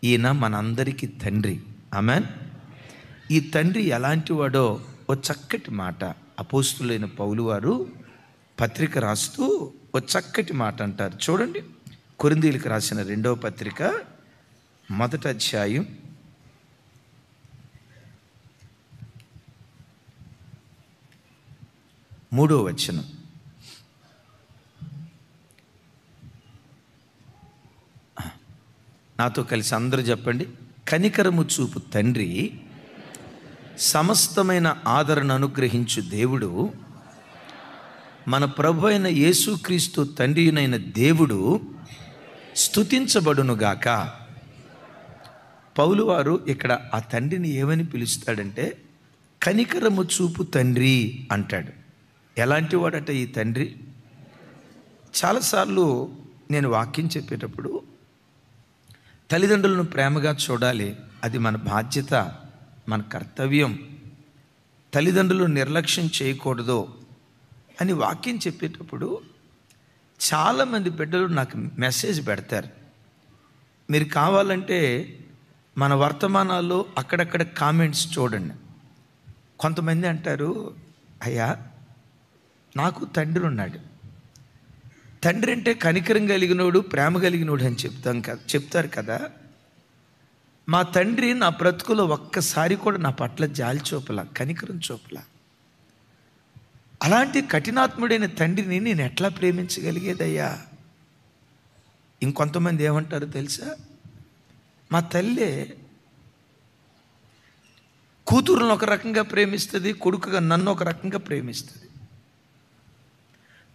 ఈయన మనందరికీ తండ్రి. ఆమెన్. ఈ తండ్రి ఎలాంటి వాడో ఓ చక్కటి మాట అపోస్తులైన పౌలు వారు పత్రిక రాస్తూ ఓ చక్కటి మాట అంటారు. చూడండి, కొరింథీయులకు రాసిన 2వ పత్రిక 1వ అధ్యాయం 3వ వచనం. నాతో కలిసి అందరూ చెప్పండి. కనికరము చూపు తండ్రి, సమస్తమైన ఆదరణ అనుగ్రహించు దేవుడు, మన ప్రభు అయిన యేసుక్రీస్తు తండ్రినైన దేవుడు స్తుతించబడునుగాక. పౌలు వారు ఇక్కడ ఆ తండ్రిని ఏమని పిలుస్తాడంటే కనికరము చూపు తండ్రి అంటాడు. ఎలాంటి వాడట ఈ తండ్రి? చాలాసార్లు నేను వాక్యం చెప్పేటప్పుడు తల్లిదండ్రులను ప్రేమగా చూడాలి, అది మన బాధ్యత, మన కర్తవ్యం, తల్లిదండ్రులు నిర్లక్ష్యం చేయకూడదు అని వాక్యం చెప్పేటప్పుడు చాలామంది బిడ్డలు నాకు మెసేజ్ పెడతారు. మీరు కావాలంటే మన వర్తమానాల్లో అక్కడక్కడ కామెంట్స్ చూడండి. కొంతమంది అంటారు, అయ్యా నాకు తండ్రి ఉన్నాడు, తండ్రి అంటే కనికరం కలిగినోడు, ప్రేమ కలిగినోడు అని చెప్తారు కదా. మా తండ్రి నా బ్రతుకులో ఒక్కసారి కూడా నా పట్ల జాలి చూపలా, కనికరం చూపలా. అలాంటి కఠినాత్ముడైన తండ్రిని నేను ఎట్లా ప్రేమించగలిగేదయ్యా? ఇంకొంతమంది ఏమంటారు తెలుసా? మా తల్లే కూతురులను ఒక రకంగా ప్రేమిస్తుంది, కొడుకుగా నన్ను ఒక రకంగా ప్రేమిస్తుంది.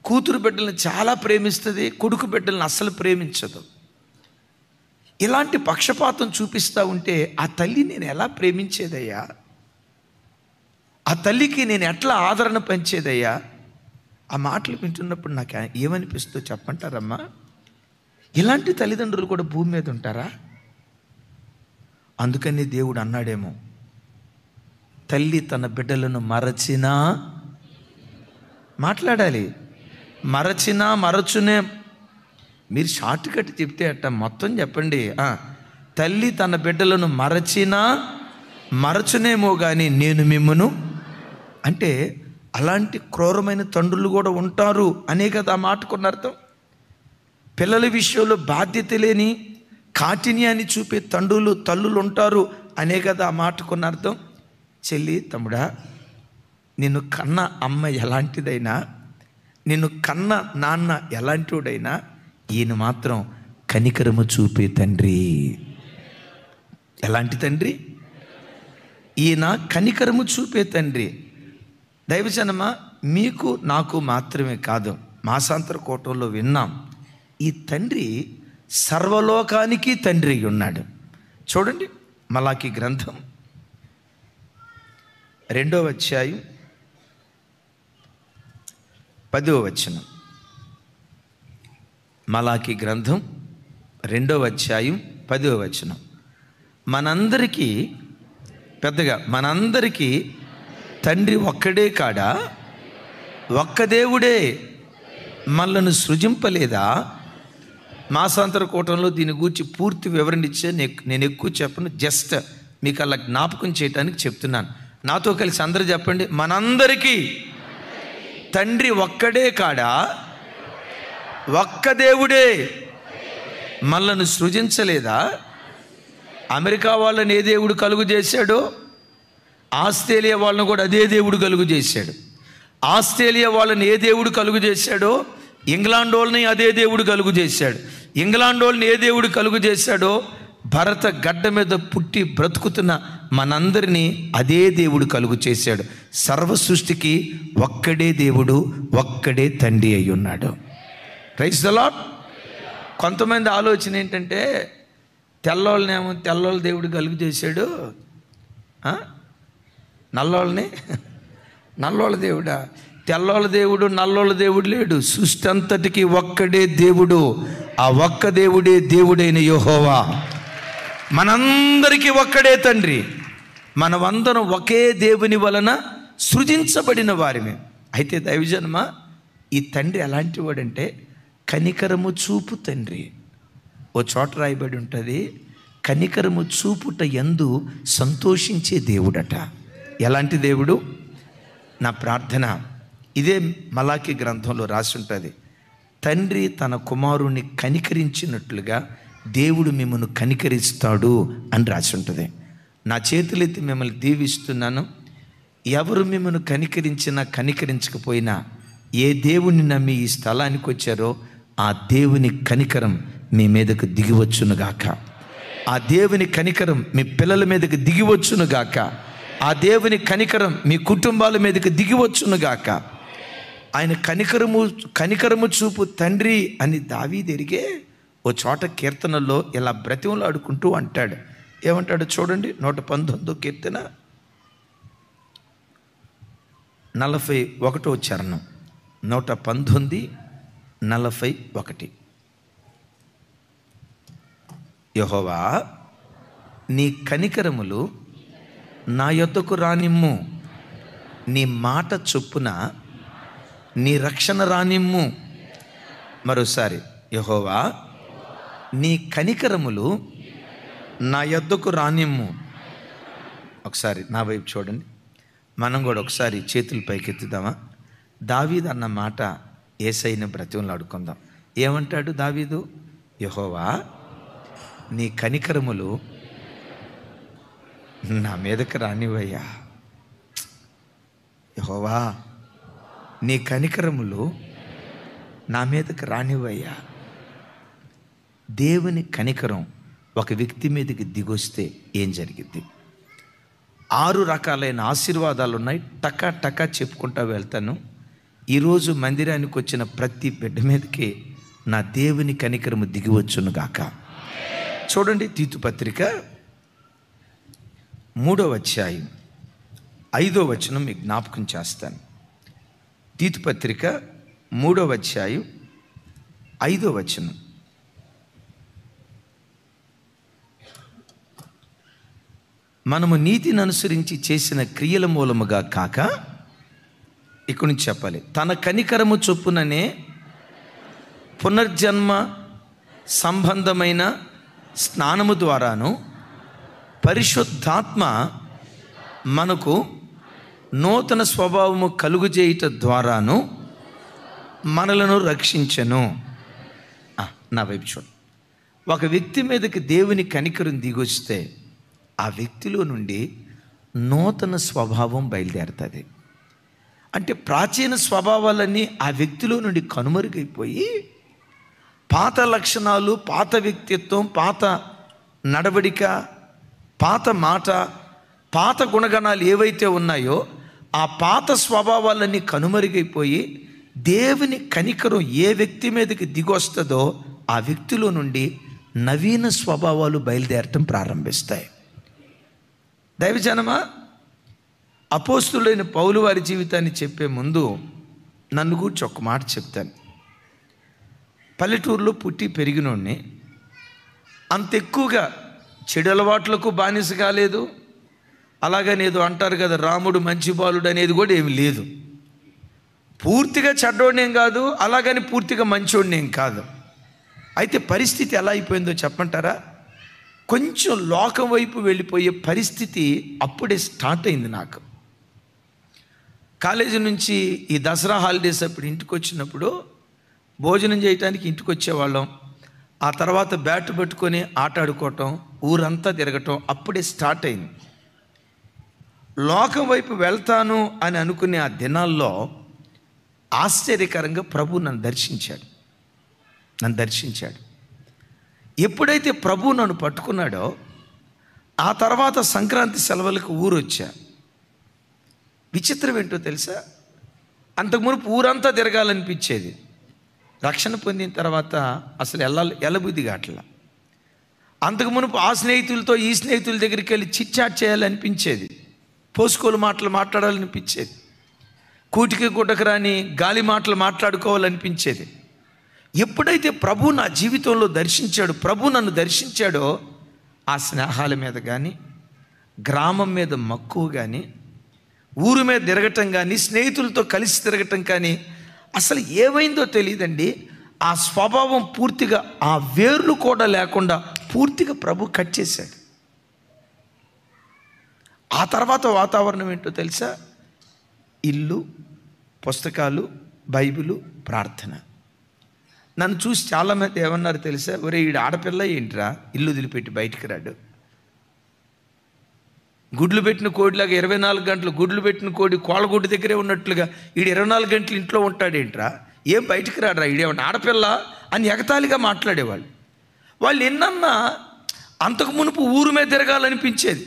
కూతురు బిడ్డలను చాలా ప్రేమిస్తుంది, కొడుకు బిడ్డలను అస్సలు ప్రేమించదు. ఇలాంటి పక్షపాతం చూపిస్తూ ఉంటే ఆ తల్లి నేను ఎలా ప్రేమించేదయ్యా? ఆ తల్లికి నేను ఎట్లా ఆదరణ పంచేదయ్యా? ఆ మాటలు వింటున్నప్పుడు నాకు ఏమనిపిస్తుందో చెప్పంటారమ్మా? ఇలాంటి తల్లిదండ్రులు కూడా భూమి మీద ఉంటారా? అందుకని దేవుడు అన్నాడేమో, తల్లి తన బిడ్డలను మరచినా, మాట్లాడాలి, మరచినా మరచునే. మీరు షార్ట్ కట్ చెప్తే అట్ట మొత్తం చెప్పండి. తల్లి తన బిడ్డలను మరచినా మరచునేమో కానీ నేను మిమ్మును అంటే అలాంటి క్రూరమైన తండ్రులు కూడా ఉంటారు అనే కదా ఆ మాటకున్న అర్థం. పిల్లల విషయంలో బాధ్యత లేని కాఠిన్యాన్ని చూపే తండ్రులు తల్లులు ఉంటారు అనే కదా ఆ మాటకున్న అర్థం. చెల్లి, తమ్ముడా, నిన్ను కన్న అమ్మ ఎలాంటిదైనా, నిన్ను కన్న నాన్న ఎలాంటివాడైనా, ఈయన మాత్రం కనికరము చూపే తండ్రి. ఎలాంటి తండ్రి? ఈయన కనికరము చూపే తండ్రి. దైవజనమా, మీకు నాకు మాత్రమే కాదు, మాసాంతర కోటంలో విన్నాం, ఈ తండ్రి సర్వలోకానికి తండ్రి ఉన్నాడు. చూడండి, మలాకి గ్రంథం 2వ అధ్యాయం 10వ వచనం. మలాకి గ్రంథం 2వ అధ్యాయం 10వ వచనం. మనందరికీ, పెద్దగా, మనందరికీ తండ్రి ఒక్కడే కాడా? ఒక్క దేవుడే మనలను సృజింపలేదా? మాసాంతర కూటంలో దీని గురించి పూర్తి వివరణ ఇచ్చే నేను ఎక్కువ చెప్పను, జస్ట్ మీకు అలా జ్ఞాపకం చేయడానికి చెప్తున్నాను. నాతో కలిసి అందరూ చెప్పండి, మనందరికీ తండ్రి ఒక్కడే కాడా? ఒక్క దేవుడే మనలను సృజించలేదా? అమెరికా వాళ్ళని ఏ దేవుడు కలుగు చేశాడో ఆస్ట్రేలియా వాళ్ళని కూడా అదే దేవుడు కలుగు చేశాడు. ఆస్ట్రేలియా వాళ్ళని ఏ దేవుడు కలుగు చేశాడో ఇంగ్లాండ్ వాళ్ళని అదే దేవుడు కలుగు చేశాడు. ఇంగ్లాండ్ వాళ్ళని ఏ దేవుడు కలుగు చేశాడో భరత గడ్డ మీద పుట్టి బ్రతుకుతున్న మనందరినీ అదే దేవుడు కలుగు చేశాడు. సర్వ సృష్టికి ఒక్కడే దేవుడు, ఒక్కడే తండ్రి అయి ఉన్నాడు. Praise the lord. కొంతమంది ఆలోచన ఏంటంటే, తెల్లోళ్ళనేమో తెల్లోళ్ళ దేవుడు కలుగు చేశాడు, నల్లోళ్ళని నల్లోళ్ళ దేవుడా? తెల్లోళ్ళ దేవుడు నల్లోళ్ళ దేవుడు లేడు. సృష్టి అంతటికి ఒక్కడే దేవుడు. ఆ ఒక్క దేవుడే దేవుడైన యెహోవా. మనందరికీ ఒక్కడే తండ్రి. మనమందరం ఒకే దేవుని వలన సృజించబడిన వారిమే. అయితే దైవజన్మ, ఈ తండ్రి ఎలాంటి వాడంటే కనికరము చూపు తండ్రి. ఓ చోట రాయబడి ఉంటుంది, కనికరము చూపుట యందు సంతోషించే దేవుడట. ఎలాంటి దేవుడు? నా ప్రార్థన ఇదే మలాకి గ్రంథంలో రాసి ఉంటుంది. తండ్రి తన కుమారుణ్ణి కనికరించినట్లుగా దేవుడు మిమ్మల్ని కనికరిస్తాడు అని రాసి ఉంటుంది. నా చేతులెత్తి మిమ్మల్ని దీవిస్తున్నాను. ఎవరు మిమ్మల్ని కనికరించినా కనికరించకపోయినా, ఏ దేవుని నమ్మి ఈ స్థలానికి వచ్చారో ఆ దేవుని కనికరం మీ మీదకు దిగివచ్చునుగాక. ఆ దేవుని కనికరం మీ పిల్లల మీదకు దిగివచ్చునుగాక. ఆ దేవుని కనికరం మీ కుటుంబాల మీదకు దిగివచ్చునుగాక. ఆయన కనికరము చూపు తండ్రి అని దావీదు ఎరిగే ఓ చోట కీర్తనలో ఇలా బ్రతిమలాడుకుంటూ అంటాడు. ఏమంటాడు చూడండి, 119 కీర్తన 41 చరణం. 119:41. యెహోవా నీ కనికరములు నా యొద్దకు రానిమ్ము, నీ మాట చొప్పున నీ రక్షణ రానిమ్ము. మరోసారి, యెహోవా నీ కనికరములు నా యొద్దకు రానిమ్ము. ఒకసారి నా వైపు చూడండి. మనం కూడా ఒకసారి చేతులు పైకెత్తుదామా? దావీదు అన్న మాట యేసయ్యని బ్రతిమలాడుకుందాం. ఏమంటాడు దావీదు? యెహోవా నీ కనికరములు నా మీదకి రానివయ్యా. యెహోవా నీ కనికరములు నా మీదకి రానివయ్యా. దేవుని కనికరం ఒక వ్యక్తి మీదకి దిగొస్తే ఏం జరిగింది? 6 రకాలైన ఆశీర్వాదాలు ఉన్నాయి. టకా టకా చెప్పుకుంటా వెళ్తాను. ఈరోజు మందిరానికి వచ్చిన ప్రతి బిడ్డ మీదకి నా దేవుని కనికరము దిగివచ్చును గాక. చూడండి, తీతు పత్రిక 3వ అధ్యాయం 5వ వచనం మీకు జ్ఞాపకం చేస్తాను. తీతు పత్రిక 3వ అధ్యాయం 5వ వచనం. మనము నీతిని అనుసరించి చేసిన క్రియల మూలముగా కాక, ఇక్కడి నుంచి చెప్పాలి, తన కనికరము చొప్పుననే పునర్జన్మ సంబంధమైన స్నానము ద్వారాను పరిశుద్ధాత్మ మనకు నూతన స్వభావము కలుగుచేయుట ద్వారాను మనలను రక్షించెను. నా వైపు చూడండి. ఒక వ్యక్తి మీదకి దేవుని కనికరం దిగొస్తే ఆ వ్యక్తిలో నుండి నూతన స్వభావం బయలుదేరుతుంది. అంటే ప్రాచీన స్వభావాలన్నీ ఆ వ్యక్తిలో నుండి కనుమరుగైపోయి పాత లక్షణాలు, పాత వ్యక్తిత్వం, పాత నడవడిక, పాత మాట, పాత గుణగణాలు ఏవైతే ఉన్నాయో ఆ పాత స్వభావాలన్నీ కనుమరుగైపోయి దేవుని కనికరం ఏ వ్యక్తి మీదకి దిగొస్తుందో ఆ వ్యక్తిలో నుండి నవీన స్వభావాలు బయలుదేరటం ప్రారంభిస్తాయి. దైవజనమా, అపోస్తులైన పౌలు వారి జీవితాన్ని చెప్పే ముందు నన్ను గురించి ఒక మాట చెప్తాను. పల్లెటూరులో పుట్టి పెరిగినోడిని. అంత ఎక్కువగా చెడు అలవాట్లకు బానిస కాలేదు. అలాగని ఏదో అంటారు కదా, రాముడు మంచి బాలుడు అనేది కూడా ఏమి లేదు. పూర్తిగా చెడ్డోడినేం కాదు, అలాగని పూర్తిగా మంచోడినేం కాదు. అయితే పరిస్థితి ఎలా అయిపోయిందో చెప్పంటారా? కొంచెం లోకం వైపు వెళ్ళిపోయే పరిస్థితి అప్పుడే స్టార్ట్ అయింది నాకు. కాలేజీ నుంచి ఈ దసరా హాలిడేస్ అప్పుడు ఇంటికి వచ్చినప్పుడు భోజనం చేయడానికి ఇంటికి వచ్చేవాళ్ళం. ఆ తర్వాత బ్యాట్ పట్టుకొని ఆట ఆడుకోవటం, ఊరంతా తిరగటం అప్పుడే స్టార్ట్ అయింది. లోకం వైపు వెళ్తాను అని అనుకునే ఆ దినాల్లో ఆశ్చర్యకరంగా ప్రభు నన్ను దర్శించాడు. ఎప్పుడైతే ప్రభు నన్ను పట్టుకున్నాడో ఆ తర్వాత సంక్రాంతి సెలవులకు ఊరు వచ్చా. విచిత్రం ఏంటో తెలుసా? అంతకుమునుపు ఊరంతా తిరగాలనిపించేది. రక్షణ పొందిన తర్వాత అసలు ఎల్లబుద్ధి కావట్లా. అంతకుమునుపు ఆ స్నేహితులతో ఈ స్నేహితుల దగ్గరికి వెళ్ళి చిట్చాట్ చేయాలనిపించేది. పోసుకోలు మాటలు మాట్లాడాలనిపించేది. కూటికి గుడ్డకు రాని గాలి మాటలు మాట్లాడుకోవాలనిపించేది. ఎప్పుడైతే ప్రభు నా జీవితంలో ప్రభు నన్ను దర్శించాడో ఆ స్నేహాల మీద కానీ, గ్రామం మీద మక్కువ కానీ, ఊరు మీద తిరగటం కానీ, స్నేహితులతో కలిసి తిరగటం కానీ అసలు ఏమైందో తెలియదండి. ఆ స్వభావం పూర్తిగా, ఆ వేర్లు కూడా లేకుండా పూర్తిగా ప్రభు కట్ చేశాడు. ఆ తర్వాత వాతావరణం ఏంటో తెలుసా? ఇల్లు, పుస్తకాలు, బైబిలు, ప్రార్థన. నన్ను చూసి చాలామంది ఏమన్నారు తెలుసా? ఒరే ఈడు ఆడపిల్ల ఏంట్రా ఇల్లు వదిలిపెట్టి బయటికి రాడు, గుడ్లు పెట్టిన కోడిలాగా 24 గంటలు గుడ్లు పెట్టిన కోడి కోళ్ళగుడ్డు దగ్గరే ఉన్నట్లుగా ఈడు 24 గంటలు ఇంట్లో ఉంటాడేంట్రా, ఏం బయటికి రాడరా, ఈడేమన్నా ఆడపిల్ల అని ఎగతాళిగా మాట్లాడేవాళ్ళు. వాళ్ళు ఎన్నన్నా అంతకు మునుపు ఊరు మీద తిరగాలనిపించేది,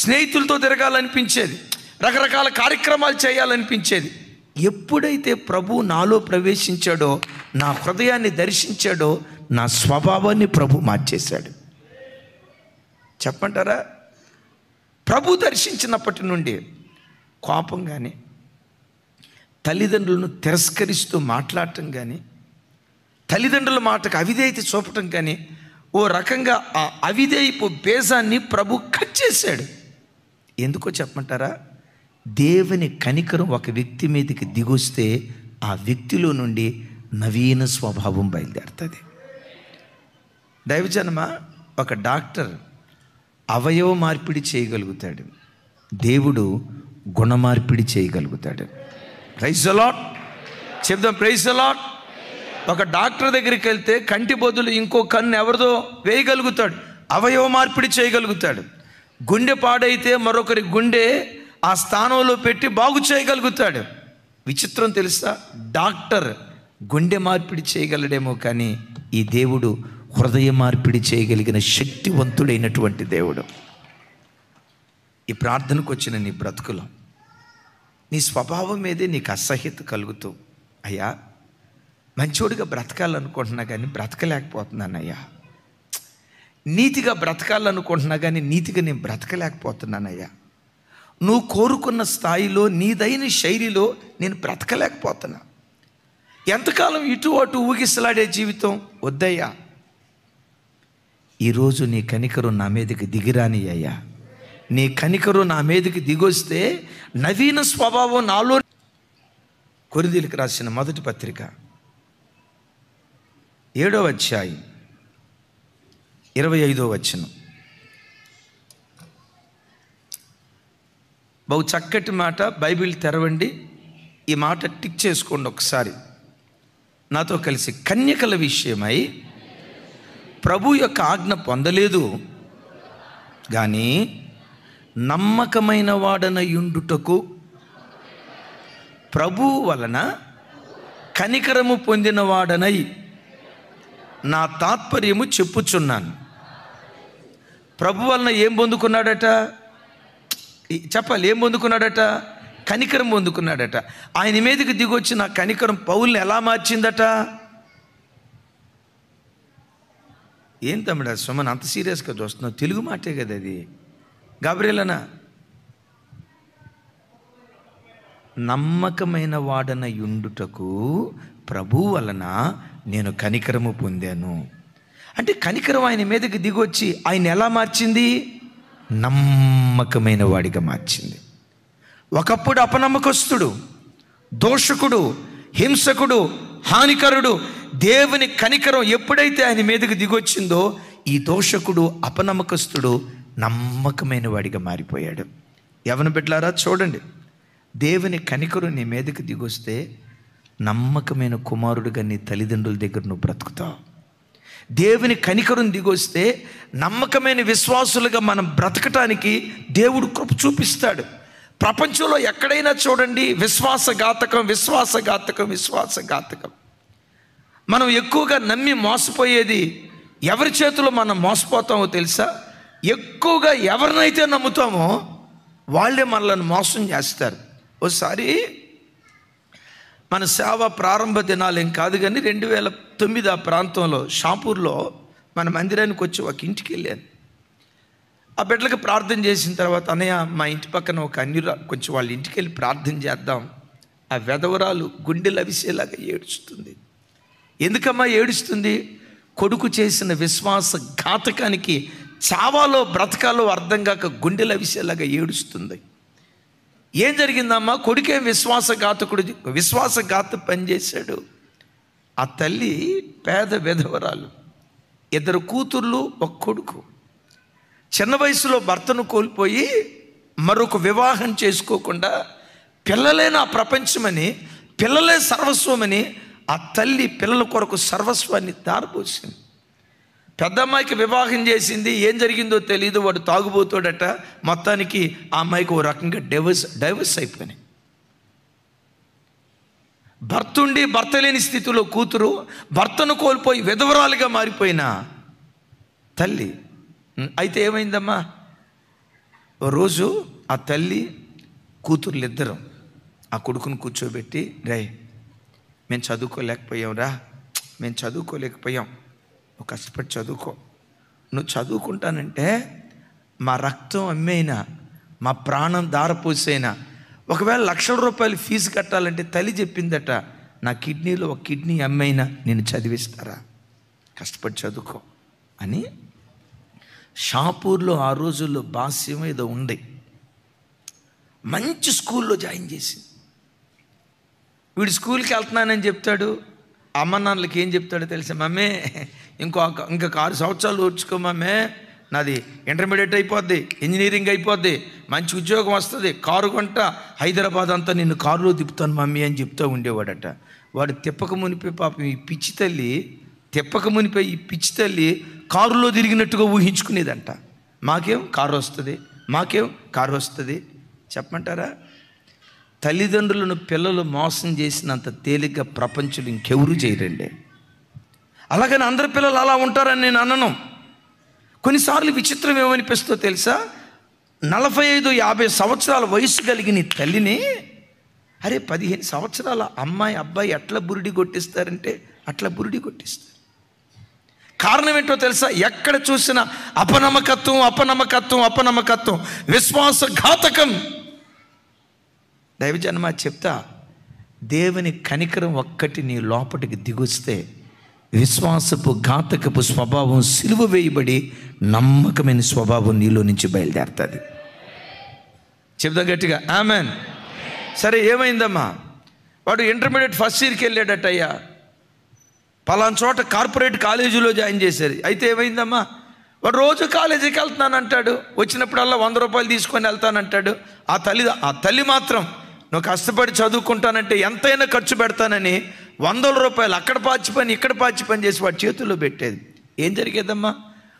స్నేహితులతో తిరగాలనిపించేది, రకరకాల కార్యక్రమాలు చేయాలనిపించేది. ఎప్పుడైతే ప్రభు నాలో ప్రవేశించాడో, నా హృదయాన్ని దర్శించాడో, నా స్వభావాన్ని ప్రభు మార్చేశాడు. చెప్పంటారా? ప్రభు దర్శించినప్పటి నుండి కోపం కానీ, తల్లిదండ్రులను తిరస్కరిస్తూ మాట్లాడటం కానీ, తల్లిదండ్రుల మాటకు అవిధేయత చూపటం కానీ, ఓ రకంగా ఆ అవిధేయపు బేజాన్ని ప్రభు కట్ చేశాడు. ఎందుకో చెప్పమంటారా? దేవుని కనికరం ఒక వ్యక్తి మీదకి దిగొస్తే ఆ వ్యక్తిలో నుండి నవీన స్వభావం బయలుదేరుతుంది. దైవజనమ, ఒక డాక్టర్ అవయవ మార్పిడి చేయగలుగుతాడు, దేవుడు గుణ మార్పిడి చేయగలుగుతాడు. ప్రైజ్ ది లార్డ్ చెప్దాం, ప్రైజ్ ది లార్డ్. ఒక డాక్టర్ దగ్గరికి వెళ్తే కంటి బదులు ఇంకో కన్ను ఎవరిదో వేయగలుగుతాడు, అవయవ మార్పిడి చేయగలుగుతాడు. గుండె పాడైతే మరొకరి గుండె ఆ స్థానంలో పెట్టి బాగు చేయగలుగుతాడు. విచిత్రం తెలుసా? డాక్టర్ గుండె మార్పిడి చేయగలడేమో, కానీ ఈ దేవుడు హృదయ మార్పిడి చేయగలిగిన శక్తివంతుడైనటువంటి దేవుడు. ఈ ప్రార్థనకు వచ్చిన నీ బ్రతుకులో నీ స్వభావం మీదే నీకు అసహ్యత కలుగుతూ, అయ్యా మంచోడిగా బ్రతకాలనుకుంటున్నా కానీ బ్రతకలేకపోతున్నానయ్యా, నీతిగా బ్రతకాలనుకుంటున్నా కానీ నీతిగా నేను బ్రతకలేకపోతున్నానయ్యా, నువ్వు కోరుకున్న స్థాయిలో నీదైన శైలిలో నేను బ్రతకలేకపోతున్నా, ఎంతకాలం ఇటు అటు ఊగిసలాడే జీవితం వద్దయ్యా, ఈరోజు నీ కనికరం నా మీదకి దిగిరాని అయ్యా, నీ కనికరం నా మీదకి దిగొస్తే నవీన స్వభావం నాలో. కొరింథీయులకు రాసిన మొదటి పత్రిక 7వ అధ్యాయం 25వ వచనం. బహు చక్కటి మాట. బైబిల్ తెరవండి, ఈ మాట టిక్ చేసుకోండి ఒకసారి నాతో కలిసి. కన్యకల విషయమై ప్రభు యొక్క ఆజ్ఞ పొందలేదు కానీ నమ్మకమైన వాడనయుండుటకు ప్రభు వలన కనికరము పొందిన వాడనై నా తాత్పర్యము చెప్పుచున్నాను. ప్రభు వలన ఏం పొందుకున్నాడట? చెప్పాలి, ఏం పొందుకున్నాడట? కనికరం పొందుకున్నాడట. ఆయన మీదకి దిగొచ్చి నా కనికరం పౌల్ని ఎలా మార్చిందట? ఏం తమ్ముడా సుమన్ అంత సీరియస్గా చూస్తున్నావు? తెలుగు మాటే కదా అది. గాబ్రియలనా? నమ్మకమైన వాడన యుండుటకు ప్రభు వలన నేను కనికరము పొందాను. అంటే కనికరం ఆయన మీదకి దిగొచ్చి ఆయన ఎలా మార్చింది? నమ్మకమైన వాడిగా మార్చింది. ఒకప్పుడు అపనమ్మకస్తుడు, దోషకుడు, హింసకుడు, హానికరుడు. దేవుని కనికరం ఎప్పుడైతే ఆయన మీదకి దిగొచ్చిందో ఈ దోషకుడు, అపనమ్మకస్తుడు నమ్మకమైన వాడిగా మారిపోయాడు. యవన బిడ్డలారా చూడండి, దేవుని కనికరం నీ మీదకి దిగొస్తే నమ్మకమైన కుమారుడిగా నీ తల్లిదండ్రుల దగ్గర నువ్వు బ్రతుకుతావు. దేవుని కనికరం దిగొస్తే నమ్మకమైన విశ్వాసులుగా మనం బ్రతకటానికి దేవుడు కృప చూపిస్తాడు. ప్రపంచంలో ఎక్కడైనా చూడండి, విశ్వాసఘాతకం, విశ్వాసఘాతకం, విశ్వాసఘాతకం. మనం ఎక్కువగా నమ్మి మోసపోయేది ఎవరి చేతిలో మనం మోసపోతామో తెలుసా? ఎక్కువగా ఎవరినైతే నమ్ముతామో వాళ్ళే మనల్ని మోసం చేస్తారు. ఓసారి మన సేవ ప్రారంభ దినాలు ఏం కాదు కానీ 2009 ఆ ప్రాంతంలో షాపూర్లో మన మందిరానికి వచ్చి ఒక ఇంటికి వెళ్ళాను. ఆ బిడ్డలకు ప్రార్థన చేసిన తర్వాత, అన్నయ్య మా ఇంటి పక్కన ఒక కొంచెం వాళ్ళ ఇంటికి వెళ్ళి ప్రార్థన చేద్దాం. ఆ వెధవరాలు గుండెలు అవిసేలాగా ఏడుస్తుంది. ఎందుకమ్మా ఏడుస్తుంది? కొడుకు చేసిన విశ్వాస ఘాతకానికి చావాలో బ్రతకాలో అర్థం కాక గుండెలు అవిసేలాగా ఏడుస్తుంది. ఏం జరిగిందమ్మా? కొడుకేం విశ్వాసఘాత పనిచేశాడు. ఆ తల్లి పేద విధవరాలు, 2 కూతుర్లు 1 కొడుకు. చిన్న వయసులో భర్తను కోల్పోయి మరొక వివాహం చేసుకోకుండా పిల్లలే నా ప్రపంచమని, పిల్లలే సర్వస్వమని ఆ తల్లి పిల్లల కొరకు సర్వస్వాన్ని దారిపోసింది. పెద్ద అమ్మాయికి వివాహం చేసింది. ఏం జరిగిందో తెలియదు, వాడు తాగుబోతాడట. మొత్తానికి ఆ అమ్మాయికి ఓ రకంగా డైవర్స్ అయిపోయినాయి. భర్త లేని స్థితిలో కూతురు, భర్తను కోల్పోయి విధవరాలుగా మారిపోయిన తల్లి. అయితే ఏమైందమ్మా, ఓ రోజు ఆ తల్లి కూతుర్లిద్దరూ ఆ కొడుకును కూర్చోబెట్టి, రే మేము చదువుకోలేకపోయాం, నువ్వు కష్టపడి చదువుకో. నువ్వు చదువుకుంటానంటే మా రక్తం అమ్మేయినా, మా ప్రాణం దారపోసైనా, ఒకవేళ ₹1,00,000 ఫీజు కట్టాలంటే తల్లి చెప్పిందట, నా కిడ్నీలో 1 కిడ్నీ అమ్మైనా నేను చదివిస్తారా, కష్టపడి చదువుకో అని. షాపూర్లో ఆ రోజుల్లో భాష్యం ఏదో ఉంది, మంచి స్కూల్లో జాయిన్ చేసి, వీడు స్కూల్కి వెళ్తున్నానని చెప్తాడు. అమ్మ నాన్నలకి ఏం చెప్తాడో తెలుసా, మమ్మీ ఇంకా 6 సంవత్సరాలు ఓర్చుకో మమ్మీ, నాది ఇంటర్మీడియట్ అయిపోద్ది, ఇంజనీరింగ్ అయిపోద్ది, మంచి ఉద్యోగం వస్తుంది, కారు కొంట, హైదరాబాద్ అంతా నిన్ను కారులో తిప్పుతాను మమ్మీ అని చెప్తూ ఉండేవాడట. వాడు తిప్పక మునిపే పాపం ఈ పిచ్చి తల్లి కారులో తిరిగినట్టుగా ఊహించుకునేదంట. మాకేం కారు వస్తుంది చెప్పమంటారా? తల్లిదండ్రులను పిల్లలు మోసం చేసినంత తేలిగ్గా ప్రపంచంలో ఇంకెవరూ చేయరండి. అలాగని అందరి పిల్లలు అలా ఉంటారని నేను అనను. కొన్నిసార్లు విచిత్రం ఏమనిపిస్తుందో తెలుసా, 45-50 సంవత్సరాల వయసు కలిగిన తల్లిని, అరే 15 సంవత్సరాల అబ్బాయి ఎట్లా బురిడి కొట్టిస్తారంటే అట్లా బురిడి కొట్టిస్తారు. కారణం ఏంటో తెలుసా, ఎక్కడ చూసినా అపనమ్మకత్వం, విశ్వాసఘాతకం. దైవజనమ చెప్తా, దేవుని కనికరం ఒక్కటి నీ లోపటికి దిగొస్తే విశ్వాసపు ఘాతకపు స్వభావం సిలువ వేయబడి నమ్మకమైన స్వభావం నీలో నుంచి బయలుదేరుతుంది. చెప్తా గట్టిగా ఆమెన్. సరే ఏమైందమ్మా, వాడు ఇంటర్మీడియట్ ఫస్ట్ ఇయర్కి వెళ్ళాడట. అయ్యా పలానా చోట కార్పొరేట్ కాలేజీలో జాయిన్ చేశారు. అయితే ఏమైందమ్మా, వాడు రోజు కాలేజీకి వెళ్తానంటాడు, వచ్చినప్పుడల్లా ₹100 తీసుకొని వెళ్తానంటాడు. ఆ తల్లి మాత్రం నువ్వు కష్టపడి చదువుకుంటానంటే ఎంతైనా ఖర్చు పెడతానని ₹100 అక్కడ పాచి పని ఇక్కడ పాచి పని చేసి వాడి చేతుల్లో పెట్టేది. ఏం జరిగేదమ్మా,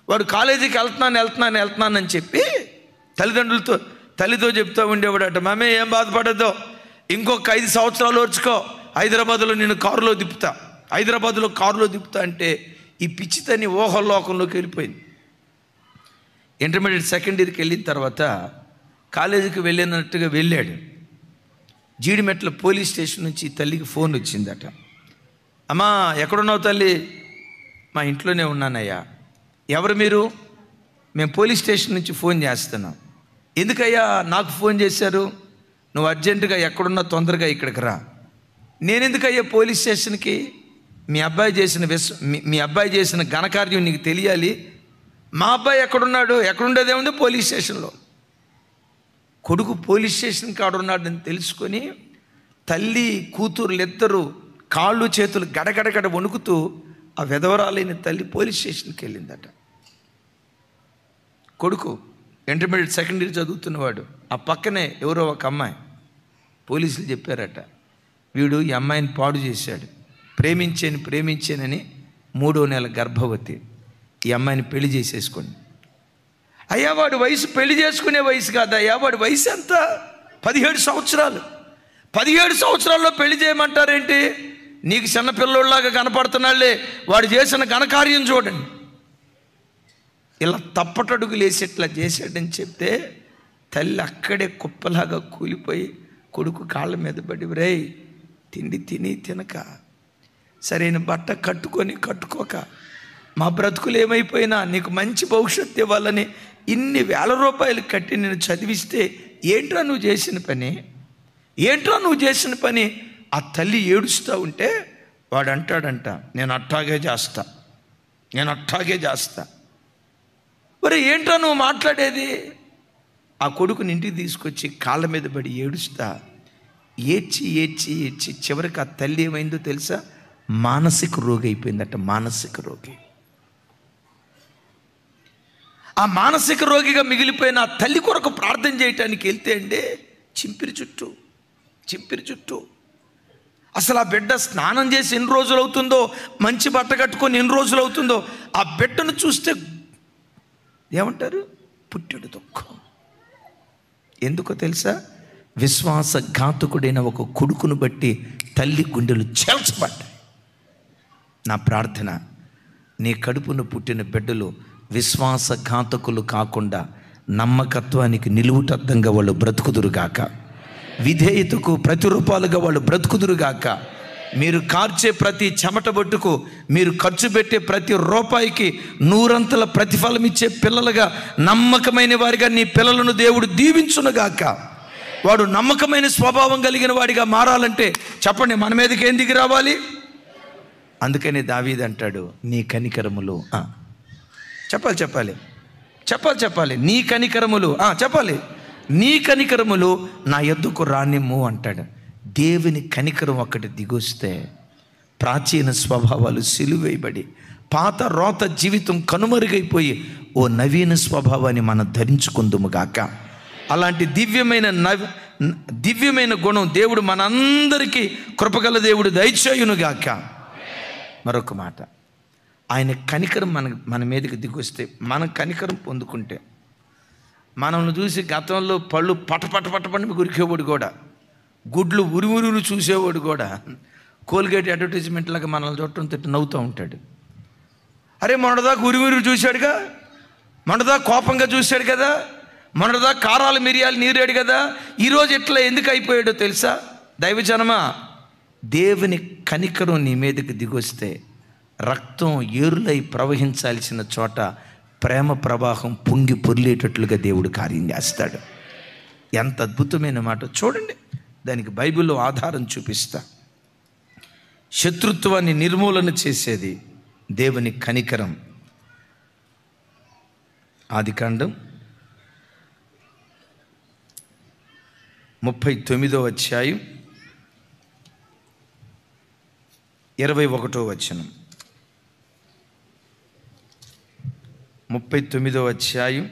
వాడు కాలేజీకి వెళ్తున్నానని చెప్పి తల్లితో చెప్తూ ఉండేవాడట, మమ్మీ ఏం బాధపడద్దో, ఇంకొక 5 సంవత్సరాలు ఓర్చుకో, హైదరాబాద్లో కారులో దిప్పుతా అంటే ఈ పిచ్చితని ఊహల్లోకంలోకి వెళ్ళిపోయింది. ఇంటర్మీడియట్ సెకండ్ ఇయర్కి వెళ్ళిన తర్వాత కాలేజీకి వెళ్ళినట్టుగా వెళ్ళాడు. జీడిమెట్ల పోలీస్ స్టేషన్ నుంచి తల్లికి ఫోన్ వచ్చిందట. అమ్మా ఎక్కడున్నావు తల్లి? మా ఇంట్లోనే ఉన్నానయ్యా. ఎవరు మీరు? మేము పోలీస్ స్టేషన్ నుంచి ఫోన్ చేస్తున్నాం. ఎందుకయ్యా నాకు ఫోన్ చేశారు? నువ్వు అర్జెంటుగా ఎక్కడున్నా తొందరగా ఇక్కడికి రా. నేనెందుకయ్యా పోలీస్ స్టేషన్కి? మీ అబ్బాయి చేసిన ఘనకార్యం నీకు తెలియాలి. మా అబ్బాయి ఎక్కడుండేదేముంది? పోలీస్ స్టేషన్లో. కొడుకు పోలీస్ స్టేషన్ కాడున్నాడని తెలుసుకొని తల్లి కూతుర్లిద్దరూ కాళ్ళు చేతులు గడగడగడ వణుకుతూ ఆ విధవరాలైన తల్లి పోలీస్ స్టేషన్కి వెళ్ళిందట. కొడుకు ఇంటర్మీడియట్ సెకండ్ ఇయర్ చదువుతున్నవాడు. ఆ పక్కనే ఎవరో ఒక అమ్మాయి. పోలీసులు చెప్పారట, వీడు ఈ అమ్మాయిని పాడు చేశాడు, ప్రేమించానని 3వ నెల గర్భవతి, ఈ అమ్మాయిని పెళ్లి చేసేసుకోండి. అయ్యా వాడు వయసు పెళ్లి చేసుకునే వయసు కాదయ్యా, వాడి వయసు ఎంత? 17 సంవత్సరాలు. 17 సంవత్సరాల్లో పెళ్లి చేయమంటారేంటి? నీకు చిన్న పిల్లోళ్ళలాగా కనపడుతున్నాళ్లే, వాడు చేసిన ఘనకార్యం చూడండి. ఇలా తప్పటడుగులు వేసేట్లా చేశాడని చెప్తే తల్లి అక్కడే కుప్పలాగా కూలిపోయి కొడుకు కాళ్ళ మీద పడి, రేయ్ తిండి తినక, సరైన బట్ట కట్టుకోక, మా బ్రతుకులు ఏమైపోయినా నీకు మంచి భవిష్యత్తు ఇవ్వాలని ఇన్ని ₹1,000 కట్టి నేను చదివిస్తే ఏంట్రా నువ్వు చేసిన పని? ఆ తల్లి ఏడుస్తూ ఉంటే వాడు అంటాడంట, నేను అట్టాగే చేస్తా. మరి ఏంట్రా నువ్వు మాట్లాడేది? ఆ కొడుకుని ఇంటికి తీసుకొచ్చి కాళ్ళ మీద పడి ఏడుస్తా, ఏడ్చి చివరికి ఆ తల్లి ఏమైందో తెలుసా? మానసిక రోగి అయిపోయిందట. మానసిక రోగి. ఆ మానసిక రోగిగా మిగిలిపోయిన ఆ తల్లి కొరకు ప్రార్థన చేయటానికి వెళ్తే అండి చింపిరి చుట్టూ అసలు ఆ బిడ్డ స్నానం చేసి ఎన్ని రోజులు అవుతుందో, మంచి బట్ట కట్టుకొని ఎన్ని రోజులు అవుతుందో, ఆ బిడ్డను చూస్తే ఏమంటారు? పుట్టెడు దుఃఖం. ఎందుకో తెలుసా? విశ్వాసఘాతకుడైన ఒక కొడుకును బట్టి తల్లి గుండెలు చేల్చబడ్డాయి. నా ప్రార్థన, నీ కడుపును పుట్టిన బిడ్డలు విశ్వాసఘాతకులు కాకుండా నమ్మకత్వానికి నిలువుటద్దంగా వాళ్ళు బ్రతుకుదురుగాక, విధేయతకు ప్రతిరూపాలుగా వాళ్ళు బ్రతుకుదురుగాక. మీరు కార్చే ప్రతి చెమట బొట్టుకు, మీరు ఖర్చు పెట్టే ప్రతి రూపాయికి 100 ప్రతిఫలం ఇచ్చే పిల్లలుగా, నమ్మకమైన వారిగా నీ పిల్లలను దేవుడు దీవించునుగాక. వాడు నమ్మకమైన స్వభావం కలిగిన వాడిగా మారాలంటే చెప్పండి, మన మీదకి ఏం దిగి రావాలి? అందుకని దావీదు అంటాడు, నీ కనికరములు చెప్పాలి నీ కనికరములు చెప్పాలి, నీ కనికరములు నా యొద్దకు రానిమ్ము అంటాడు. దేవుని కనికరం ఒక్కటి దిగొస్తే ప్రాచీన స్వభావాలు సిలువేయబడి పాత రోత జీవితం కనుమరుగైపోయి ఓ నవీన స్వభావాన్ని మనం ధరించుకుందుముగాక. అలాంటి దివ్యమైన గుణం దేవుడు మనందరికీ కృపగల దేవుడు దయచేయునుగాక. మరొక మాట, ఆయన కనికరం మన మీదకి దిగొస్తే, మనం కనికరం పొందుకుంటే, మనల్ని చూసి గతంలో పళ్ళు పటపటపటపడి గురికేవాడు కూడా, గుడ్లు ఉరి చూసేవాడు కూడా కోల్గేట్ అడ్వర్టైజ్మెంట్ లాగా మనల్ని చూడటం తిట్టు నవ్వుతూ ఉంటాడు. అరే మొన్నదాకా ఉరి చూశాడుగా, మొన్నదాకా కోపంగా చూశాడు కదా, మొన్నదాకా కారాలు మిరియాలు నీరాడు కదా, ఈరోజు ఎట్లా ఎందుకు అయిపోయాడో తెలుసా? దైవజనమా, దేవుని కనికరం నీ మీదకి దిగొస్తే రక్తం ఏరులై ప్రవహించాల్సిన చోట ప్రేమ ప్రవాహం పొంగి పొర్లేటట్లుగా దేవుడు కార్యం చేస్తాడు. ఎంత అద్భుతమైన మాట చూడండి. దానికి బైబిల్లో ఆధారం చూపిస్తా. శత్రుత్వాన్ని నిర్మూలన చేసేది దేవుని కనికరం. ఆదికాండం 39వ అధ్యాయం 21వ వచనం. 39వ అధ్యాయం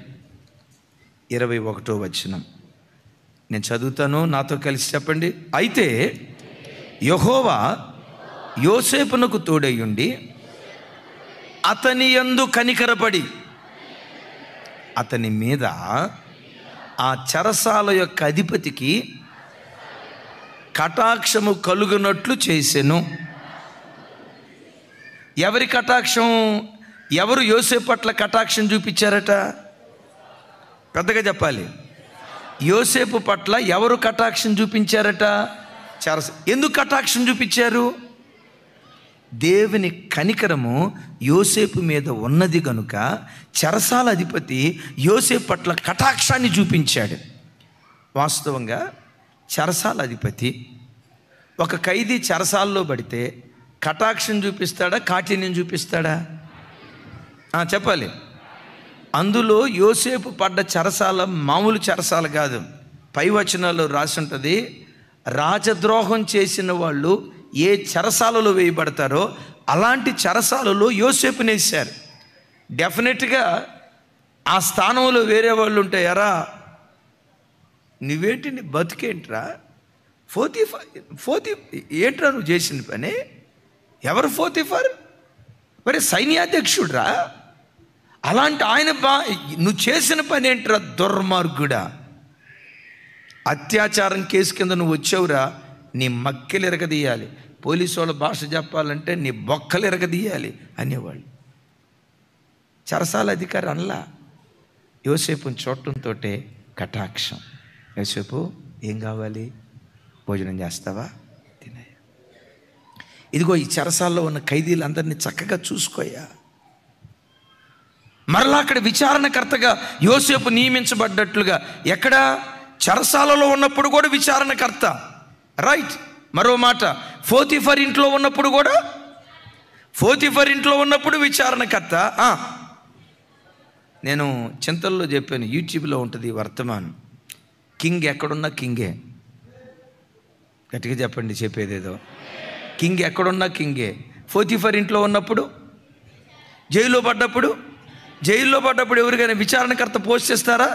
21వ వచనం నేను చదువుతాను, నాతో కలిసి చెప్పండి. అయితే యెహోవా యోసేపునకు తోడయ్యుండి అతని యందు కనికరపడి అతని మీద ఆ చెరసాల యొక్క అధిపతికి కటాక్షము కలుగునట్లు చేసెను. ఎవరి కటాక్షం? ఎవరు యోసేపు పట్ల కటాక్షం చూపించారట? పెద్దగా చెప్పాలి. యోసేపు పట్ల ఎవరు కటాక్షం చూపించారట? ఎందుకు కటాక్షం చూపించారు? దేవుని కనికరము యోసేపు మీద ఉన్నది కనుక చెరసాల అధిపతి యోసేపు పట్ల కటాక్షాన్ని చూపించాడు. వాస్తవంగా చెరసాల అధిపతి ఒక ఖైదీ చెరసాల్లో పడితే కటాక్షం చూపిస్తాడా, కాఠిన్యం చూపిస్తాడా? చెప్పాలి. అందులో యోసేపు పడ్డ చెరసాల మామూలు చెరసాల కాదు. పై వచనాల్లో రాసి ఉంటుంది, రాజద్రోహం చేసిన వాళ్ళు ఏ చెరసాలలో వేయబడతారో అలాంటి చెరసాలలో యోసేపుని వేశారు. డెఫినెట్గా ఆ స్థానంలో వేరే వాళ్ళు ఉంటాయారా, నువ్వేంటి నీ బతుకేంట్రా, ఏంట్రా నువ్వు చేసిన పని? ఎవరు పోతీఫర్? మరి సైన్యాధ్యక్షుడురా. అలాంటి ఆయన నువ్వు చేసిన పని ఏంట్రా దుర్మార్గుడా, అత్యాచారం కేసు కింద నువ్వు వచ్చావురా, నీ మక్కెలు ఎరగదీయాలి, పోలీసు వాళ్ళ భాష చెప్పాలంటే నీ బొక్కలు ఎరగదీయాలి అనేవాళ్ళు. చెరసాల అధికారి అనలా, యోసేపుని చూడటంతో కటాక్షం. యోసేపు ఏం కావాలి? భోజనం చేస్తావా? తినే. ఇదిగో ఈ చెరసాల్లో ఉన్న ఖైదీలందరినీ చక్కగా చూసుకోయా. మరలా అక్కడ విచారణకర్తగా యోసేపు నియమించబడ్డట్లుగా, ఎక్కడ? చెరసాలలో ఉన్నప్పుడు కూడా విచారణకర్త. రైట్. మరో మాట, పోతీఫర్ ఇంట్లో ఉన్నప్పుడు కూడా, పోతీఫర్ ఇంట్లో ఉన్నప్పుడు విచారణకర్త. నేను చింతల్లో చెప్పాను, యూట్యూబ్లో ఉంటుంది వర్తమానం. కింగ్ ఎక్కడున్నా కింగే. గట్టిగా చెప్పండి, చెప్పేదేదో. కింగ్ ఎక్కడున్నా కింగే. పోతీఫర్ ఇంట్లో ఉన్నప్పుడు, జైల్లో పడ్డప్పుడు జైల్లో పడ్డప్పుడు ఎవరికైనా విచారణకర్త పోస్ట్ చేస్తారా?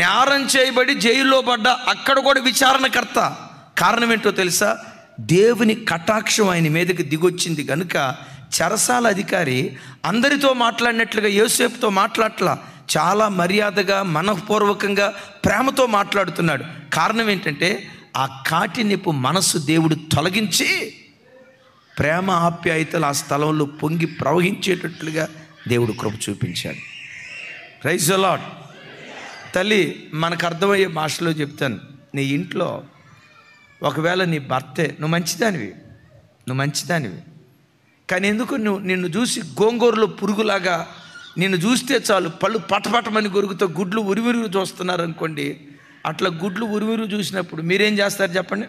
నేరం చేయబడి జైల్లో పడ్డ అక్కడ కూడా విచారణకర్త. కారణం ఏంటో తెలుసా? దేవుని కటాక్షం ఆయన మీదకి దిగొచ్చింది కనుక చెరసాల అధికారి అందరితో మాట్లాడినట్లుగా యోసేపుతో మాట్లాడట్లా. చాలా మర్యాదగా, మనఃపూర్వకంగా, ప్రేమతో మాట్లాడుతున్నాడు. కారణం ఏంటంటే ఆ కాటినిపు మనస్సు దేవుడు తొలగించి ప్రేమ ఆప్యాయతలు ఆ స్థలంలో పొంగి ప్రవహించేటట్లుగా దేవుడు కృప చూపించాడు. Praise the lord. తల్లి, మనకు అర్థమయ్యే భాషలో చెప్తాను. నీ ఇంట్లో ఒకవేళ నీ భర్తే, నువ్వు మంచిదానివి కానీ ఎందుకు నిన్ను చూసి గోంగూరలో పురుగులాగా నిన్ను చూస్తే చాలు పళ్ళు పటపటమని గొరుగుతో గుడ్లు ఉరివిరు చూస్తున్నారు అనుకోండి. అట్లా గుడ్లు ఉరివిరు చూసినప్పుడు మీరేం చేస్తారు చెప్పండి?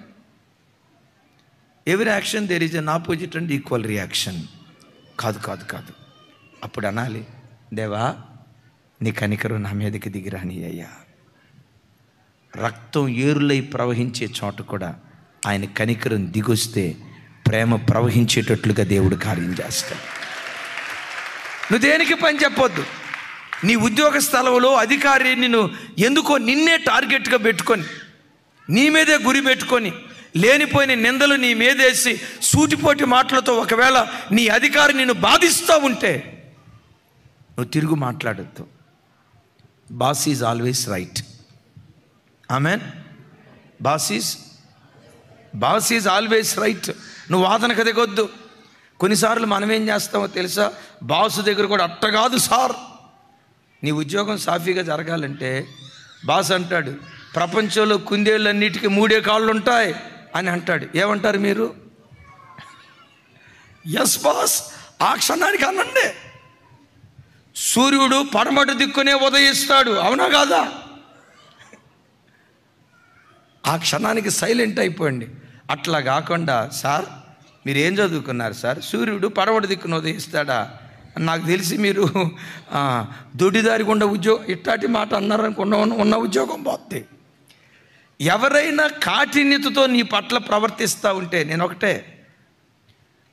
Every action there is an opposite and equal reaction. కాదు. అప్పుడు అనాలి, దేవా నీ కనికరం నా మీదకి దిగిరాని అయ్యా. రక్తం ఏరులై ప్రవహించే చోట కూడా ఆయన కనికరం దిగొస్తే ప్రేమ ప్రవహించేటట్లుగా దేవుడు కార్యం చేస్తాడు. నువ్వు దేనికి పని చెప్పొద్దు. నీ ఉద్యోగ స్థలంలో అధికారి నిన్నే టార్గెట్గా పెట్టుకొని, నీ మీదే గురి పెట్టుకొని, లేనిపోయిన నిందలు నీ మీదేసి సూటిపోటి మాటలతో ఒకవేళ నీ అధికారి నిన్ను బాధిస్తూ ఉంటే నువ్వు తిరుగు మాట్లాడొద్దు. Boss is always right. Amen. Boss is always right. నువ్వు వాదనకు దిగొద్దు. కొన్నిసార్లు మనం ఏం చేస్తామో తెలుసా? బాసు దగ్గర కూడా అట్ట కాదు సార్, నీ ఉద్యోగం సాఫీగా జరగాలంటే బాస్ అంటాడు, ప్రపంచంలో కుందేళ్ళన్నిటికీ 3 కాళ్ళు ఉంటాయి అని అంటాడు. ఏమంటారు మీరు? ఎస్ బాస్, ఆ క్షణానికి అనండి. సూర్యుడు పడమటి దిక్కునే ఉదయిస్తాడు, అవునా కాదా? ఆ క్షణానికి సైలెంట్ అయిపోండి. అట్లా కాకుండా, సార్ మీరేం చదువుకున్నారు సార్? సూర్యుడు పడమటి దిక్కున ఉదయిస్తాడా? నాకు తెలిసి మీరు దొడ్డిదారి గుండా ఉద్యోగం ఇట్టాటి మాట అన్నారనుకున్న ఉన్న ఉద్యోగం పోద్ది. ఎవరైనా కాఠిన్యతతో నీ పట్ల ప్రవర్తిస్తూ ఉంటే, నేను ఒకటే,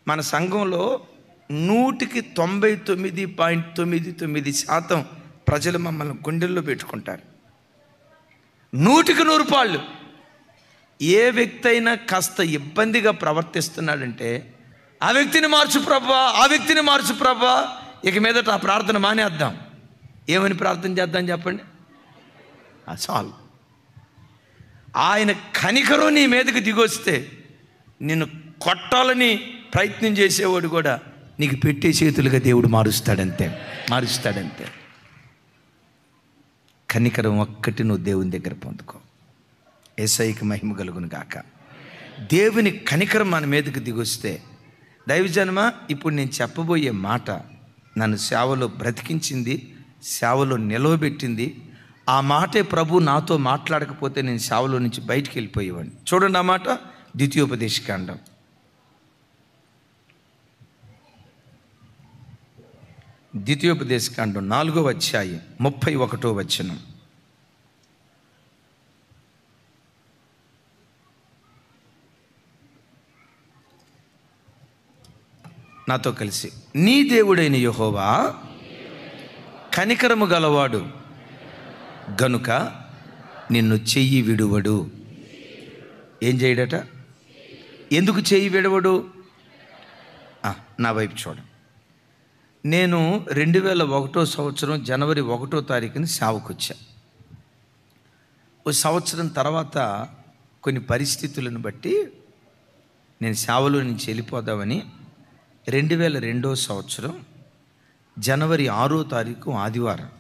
మన సంఘంలో 99.99% ప్రజలు మమ్మల్ని గుండెల్లో పెట్టుకుంటారు. 100% ఏ వ్యక్తి అయినా కాస్త ఇబ్బందిగా ప్రవర్తిస్తున్నాడంటే ఆ వ్యక్తిని మార్చు ప్రభా, ఇక మీదట ఆ ప్రార్థన మానేద్దాం. ఏమని ప్రార్థన చేద్దాం చెప్పండి? చాలు. ఆయన కనికరం నీ మీదకి దిగొస్తే నిన్ను కొట్టాలని ప్రయత్నం చేసేవాడు కూడా నీకు పెట్టే చేతులుగా దేవుడు మారుస్తాడంతే. కనికరం ఒక్కటి నువ్వు దేవుని దగ్గర పొందుకో. యేసయ్యకి మహిమ కలుగును గాక. దేవుని కనికరం మన మీదకి దిగొస్తే, దైవజనమా, ఇప్పుడు నేను చెప్పబోయే మాట నన్ను సేవలో బ్రతికించింది, సేవలో నిలవబెట్టింది. ఆ మాటే ప్రభు నాతో మాట్లాడకపోతే నేను సేవలో నుంచి బయటికి వెళ్ళిపోయేవాడిని. చూడండి ఆ మాట, ద్వితీయోపదేశకాండం 4వ అధ్యాయం 31వ వచనం. నాతో కలిసి, నీ దేవుడైన యెహోవా కనికరము గలవాడు గనుక నిన్ను చెయ్యి విడువడు. ఏం చేయడట? ఎందుకు చెయ్యి విడవడు? నా వైపు చూడ. నేను 2001 సంవత్సరం జనవరి 1వ తారీఖుని సేవకు వచ్చా. ఓ సంవత్సరం తర్వాత కొన్ని పరిస్థితులను బట్టి నేను సేవలో నుంచి వెళ్ళిపోదామని 2002 సంవత్సరం జనవరి 6వ తారీఖు ఆదివారం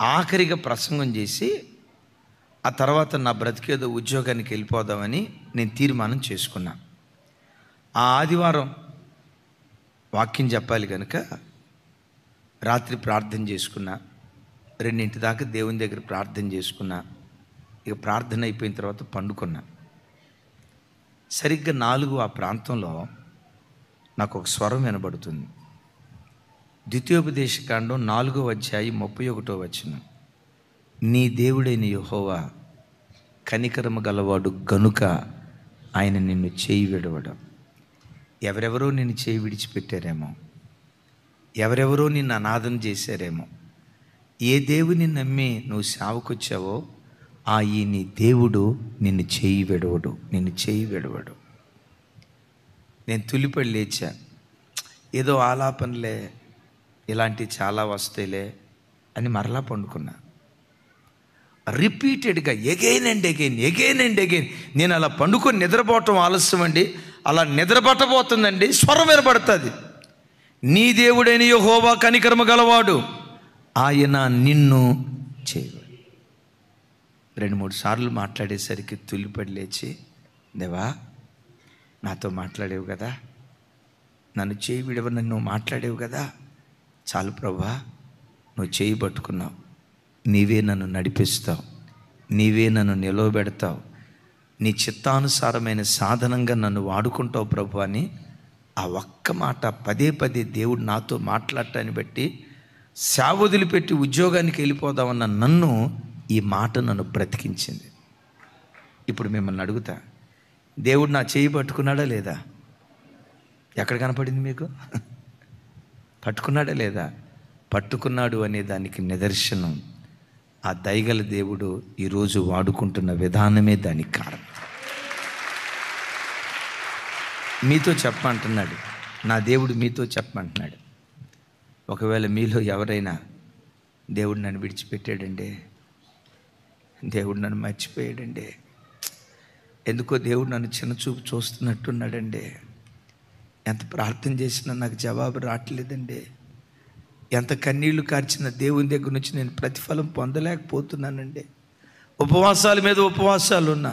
ఆఖరిగా ప్రసంగం చేసి ఆ తర్వాత నా బ్రతికేదో ఉద్యోగానికి వెళ్ళిపోదామని నేను తీర్మానం చేసుకున్నా. ఆ ఆదివారం వాక్యం చెప్పాలి కనుక రాత్రి ప్రార్థన చేసుకున్నా. 2 దాకా దేవుని దగ్గర ప్రార్థన చేసుకున్నా. ఇక ప్రార్థన అయిపోయిన తర్వాత పండుకున్నా. సరిగ్గా 4 ఆ ప్రాంతంలో నాకు ఒక స్వరం వినబడుతుంది. ద్వితీయోపదేశకాండం 4వ అధ్యాయం 31వ వచనం. నీ దేవుడైన యెహోవా కనికరము గలవాడు గనుక ఆయన నిన్ను చేయి విడవడం. ఎవరెవరో నిన్ను చేయి విడిచిపెట్టారేమో, ఎవరెవరో నిన్ను అనాథం చేశారేమో. ఏ దేవుని నమ్మి నువ్వు సేవకొచ్చావో ఈ నీ దేవుడు నిన్ను చేయి విడవడు, నిన్ను చేయి విడవడు. నేను తులిపడి లేచా, ఏదో ఆలాపనలే, ఇలాంటివి చాలా వస్తాయిలే అని మరలా పండుకున్నా. రిపీటెడ్గా ఎగైన్ అండ్ ఎగైన్ నేను అలా పండుకొని నిద్రపోవటం ఆలస్యం అండి. అలా నిద్రపట్టబోతుందండి, స్వరం వినబడుతుంది, నీ దేవుడైన యెహోవా కనికరము గలవాడు, ఆయన నిన్ను చేయడు. 2-3 సార్లు మాట్లాడేసరికి తుల్లిపడి లేచి, దేవా నాతో మాట్లాడేవు కదా, నన్ను చేయి విడవని నువ్వు మాట్లాడేవు కదా, చాలు ప్రభువా, నువ్వు చేయి పట్టుకున్నావు, నీవే నన్ను నడిపిస్తావు, నీవే నన్ను నిలవబెడతావు, నీ చిత్తానుసారమైన సాధనంగా నన్ను వాడుకుంటావు ప్రభు అని ఆ ఒక్క మాట పదే పదే దేవుడు నాతో మాట్లాడటాన్ని బట్టి సేవ వదిలిపెట్టి ఉద్యోగానికి వెళ్ళిపోదామన్న నన్ను ఈ మాట నన్ను బ్రతికించింది. ఇప్పుడు మిమ్మల్ని అడుగుతా, దేవుడు నా చేయి పట్టుకున్నాడా లేదా? ఎక్కడ కనపడింది మీకు? పట్టుకున్నాడా లేదా? పట్టుకున్నాడు అనే దానికి నిదర్శనం ఆ దయగల దేవుడు ఈరోజు వాడుకుంటున్న విధానమే దానికి కారణం. మీతో చెప్పమంటున్నాడు, నా దేవుడు మీతో చెప్పమంటున్నాడు. ఒకవేళ మీలో ఎవరైనా దేవుడు నన్ను విడిచిపెట్టాడండి, దేవుడు నన్ను మర్చిపోయాడండి, ఎందుకో దేవుడు నన్ను చిన్న చూపు చూస్తున్నట్టున్నాడండి, ఎంత ప్రార్థన చేసినా నాకు జవాబు రావట్లేదండి, ఎంత కన్నీళ్లు కార్చిన దేవుని దగ్గర నుంచి నేను ప్రతిఫలం పొందలేకపోతున్నానండి, ఉపవాసాల మీద ఉపవాసాలు ఉన్నా,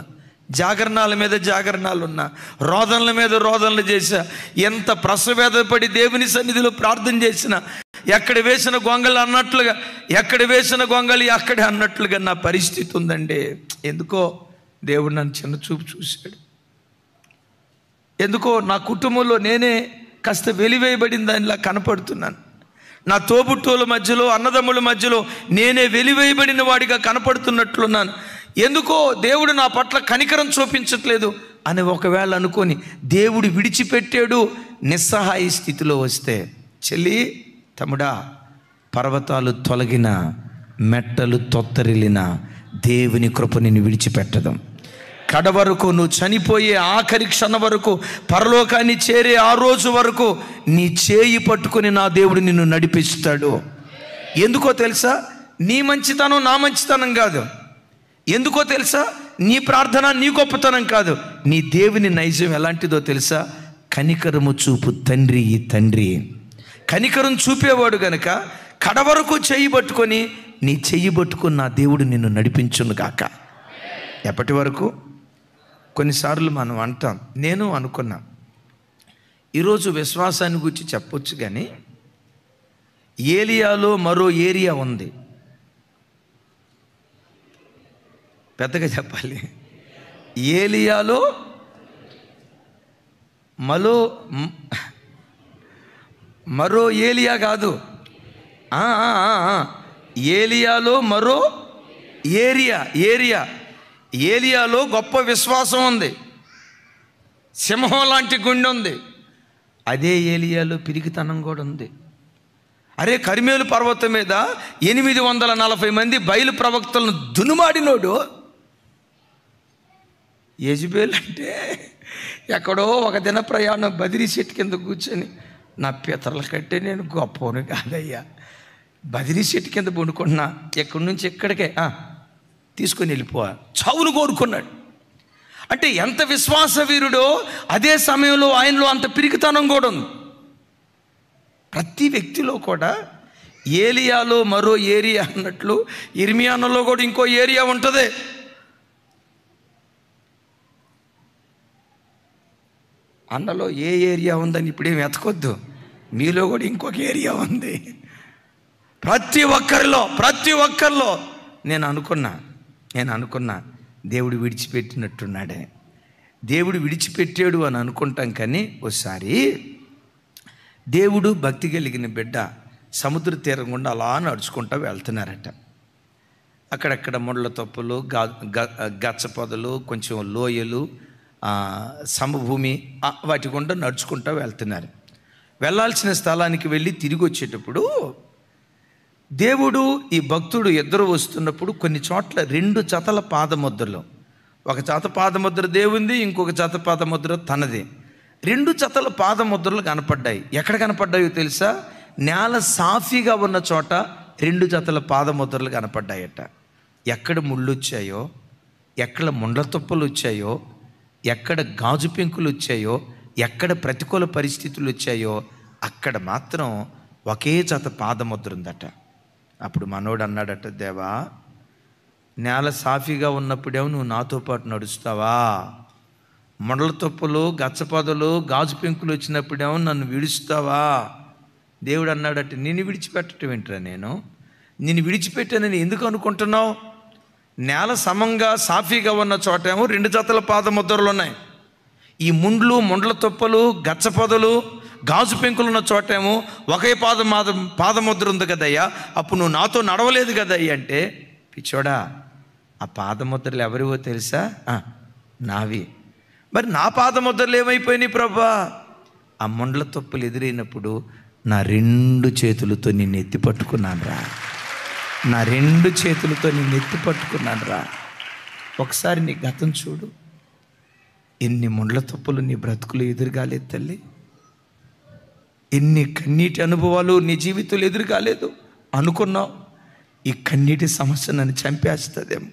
జాగరణాల మీద జాగరణాలు ఉన్నా, రోదనల మీద రోదనలు చేశా, ఎంత ప్రసవేదపడి దేవుని సన్నిధిలో ప్రార్థన చేసినా ఎక్కడ వేసిన గొంగలు అన్నట్లుగా, ఎక్కడ వేసిన గొంగలి అక్కడే అన్నట్లుగా నా పరిస్థితి ఉందండి. ఎందుకో దేవుడు నన్ను చిన్న చూపు చూశాడు, ఎందుకో నా కుటుంబంలో నేనే కాస్త వెలివేయబడిన దానిలా కనపడుతున్నాను, నా తోబుట్టువుల మధ్యలో అన్నదమ్ముల మధ్యలో నేనే వెలివేయబడిన వాడిగా కనపడుతున్నట్లున్నాను, ఎందుకో దేవుడు నా పట్ల కనికరం చూపించట్లేదు అని ఒకవేళ అనుకొని దేవుడు విడిచిపెట్టాడు నిస్సహాయ స్థితిలో వస్తే, చెల్లి తమ్ముడా, పర్వతాలు తొలగిన మెట్టలు తొత్తరిల్లిన దేవుని కృప నిన్ను విడిచిపెట్టదు. కడవరకు నువ్వు చనిపోయే ఆఖరి క్షణం వరకు, పరలోకాన్ని చేరే ఆ రోజు వరకు నీ చేయి పట్టుకొని నా దేవుడు నిన్ను నడిపిస్తాడు. ఎందుకో తెలుసా? నీ మంచితనం నా మంచితనం కాదు. ఎందుకో తెలుసా? నీ ప్రార్థన నీ గొప్పతనం కాదు. నీ దేవుని నైజం ఎలాంటిదో తెలుసా? కనికరము చూపు తండ్రి, ఈ తండ్రి కనికరం చూపేవాడు గనుక కడవరకు చెయ్యి పట్టుకొని, నీ చెయ్యి పట్టుకొని నా దేవుడు నిన్ను నడిపించును గాక. ఎప్పటి వరకు? కొన్నిసార్లు మనం అంటాం, నేను అనుకున్నా ఈరోజు విశ్వాసాన్ని గురించి చెప్పొచ్చు, కానీ ఏలియాలో మరో ఏరియా ఉంది. పెద్దగా చెప్పాలి, ఏలియాలో మరో ఏలియా కాదు, ఏలియాలో మరో ఏలియాలో గొప్ప విశ్వాసం ఉంది, సింహం లాంటి గుండె ఉంది. అదే ఏలియాలో పిరికితనం కూడా ఉంది. అరే, కర్మేలు పర్వతం మీద 840 మంది బయలు ప్రవక్తలను దునుమాడినోడు యెజబెల్ అంటే ఎక్కడో ఒక దిన ప్రయాణం బదిరీ చెట్టు కింద కూర్చొని, నా పితరుల కంటే నేను గొప్పను కాదయ్యా, బదిరీ చెట్టు కింద పండుకున్నా, ఎక్కడి నుంచి ఎక్కడికే తీసుకొని వెళ్ళిపోవా, చావును కోరుకున్నాడు. అంటే ఎంత విశ్వాస వీరుడో అదే సమయంలో ఆయనలో అంత పిరికితనం కూడా ఉంది. ప్రతి వ్యక్తిలో కూడా ఏలియాలో మరో ఏరియా అన్నట్లు ఇర్మియాలో కూడా ఇంకో ఏరియా ఉంటుంది. అన్నలో ఏ ఏరియా ఉందని ఇప్పుడేం వెతకొద్దు, మీలో కూడా ఇంకొక ఏరియా ఉంది. ప్రతి ఒక్కరిలో నేను అనుకున్నా దేవుడు విడిచిపెట్టినట్టున్నాడే, దేవుడు విడిచిపెట్టాడు అని అనుకుంటాం. కానీ ఒకసారి దేవుడు భక్తి కలిగిన బిడ్డ సముద్ర తీరం గుండా అలా నడుచుకుంటూ వెళ్తున్నారట. అక్కడక్కడ ముళ్ళ తొప్పలు, గచ్చ పొదలు, కొంచెం లోయలు, సమభూమి, వాటి గుండా నడుచుకుంటూ వెళ్తున్నారు. వెళ్ళాల్సిన స్థలానికి వెళ్ళి తిరిగి వచ్చేటప్పుడు దేవుడు ఈ భక్తుడు ఇద్దరు వస్తున్నప్పుడు కొన్ని చోట్ల 2 జతల పాదముద్రలు, ఒక జత పాదముద్ర దేవుంది, ఇంకొక జత పాదముద్ర తనది. 2 జతల పాదముద్రలు కనపడ్డాయి. ఎక్కడ కనపడ్డాయో తెలుసా? నేల సాఫీగా ఉన్న చోట 2 జతల పాదముద్రలు కనపడ్డాయట. ఎక్కడ ముళ్ళు వచ్చాయో, ఎక్కడ ముండ్ల తుప్పలు వచ్చాయో, ఎక్కడ గాజు పెంకులు వచ్చాయో, ఎక్కడ ప్రతికూల పరిస్థితులు వచ్చాయో అక్కడ మాత్రం ఒకే జత పాదముద్ర ఉందట. అప్పుడు మనోడు అన్నాడట, దేవా, నేల సాఫీగా ఉన్నప్పుడేమో నువ్వు నాతో పాటు నడుస్తావా? ముండ్ల తుప్పలు, గచ్చపొదలు, గాజు పెంకులు వచ్చినప్పుడేమో నన్ను విడుస్తావా? దేవుడు అన్నాడట, నిన్ను విడిచిపెట్టడం ఏంట్రా? నిన్ను విడిచిపెట్టానని ఎందుకు అనుకుంటున్నావు? నేల సమంగా సాఫీగా ఉన్న చోటేమో 2 జతల పాదముద్రలు ఉన్నాయి. ఈ ముండ్ల తుప్పలు, గచ్చపొదలు, గాజు పెంకులు ఉన్న చోటేమో ఒకే పాదముద్ర ఉంది కదయ్యా, అప్పుడు నువ్వు నాతో నడవలేదు కదయ్యా అంటే, పిచ్చోడా, ఆ పాదముద్రలు ఎవరివో తెలుసా? నావి. మరి నా పాదముద్రలు ఏమైపోయినాయి ప్రభా? ఆ ముండ్ల తుప్పలు ఎదురైనప్పుడు నా 2 చేతులతో నిన్ను ఎత్తి పట్టుకున్నాను రా. నా 2 చేతులతో నిన్ను ఎత్తి పట్టుకున్నాను రా. ఒకసారి నీ గతం చూడు. ఎన్ని ముండ్ల తుప్పలు నీ బ్రతుకులు ఎదురుగాలేదు తల్లి. ఎన్ని కన్నీటి అనుభవాలు నీ జీవితంలో ఎదురుగాలేదు. అనుకున్నావు ఈ కన్నీటి సమస్య నన్ను చంపేస్తుందేమో,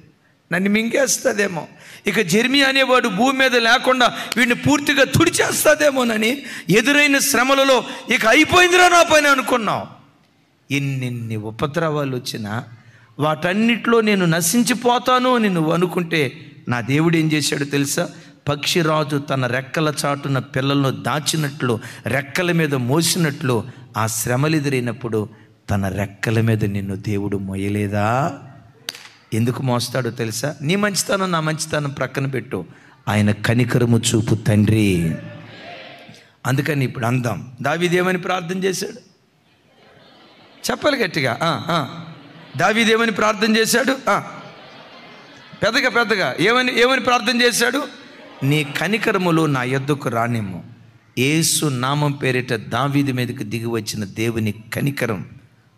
నన్ను మింగేస్తుందేమో, ఇక జెర్మియా అనేవాడు భూమి మీద లేకుండా వీడిని పూర్తిగా తుడిచేస్తుందేమోనని ఎదురైన శ్రమలలో ఇక అయిపోయిందిరా నా పని అనుకున్నావు. ఎన్నెన్ని ఉపద్రవాలు వచ్చినా వాటన్నిటిలో నేను నశించిపోతాను అని నువ్వు అనుకుంటే నా దేవుడు ఏం చేశాడో తెలుసా? పక్షిరాజు తన రెక్కల చాటున పిల్లలను దాచినట్లు, రెక్కల మీద మోసినట్లు ఆ శ్రమలు ఎదురైనప్పుడు తన రెక్కల మీద నిన్ను దేవుడు మోయలేదా? ఎందుకు మోస్తాడో తెలుసా? నీ మంచితనం నా మంచితనం ప్రక్కన పెట్టు, ఆయన కనికరము చూపు తండ్రి. అందుకని ఇప్పుడు అందాం, దావీదు ఏమని ప్రార్థన చేశాడు? చెప్పాలి గట్టిగా. దావీదు ఏమని ప్రార్థన చేశాడు? పెద్దగా ఏమని ప్రార్థన చేశాడు? నీ కనికరములు నా యొద్దకు రానిమ్ము. యేసు నామం పేరిట దావీదు మీదకి దిగి వచ్చిన దేవుని కనికరం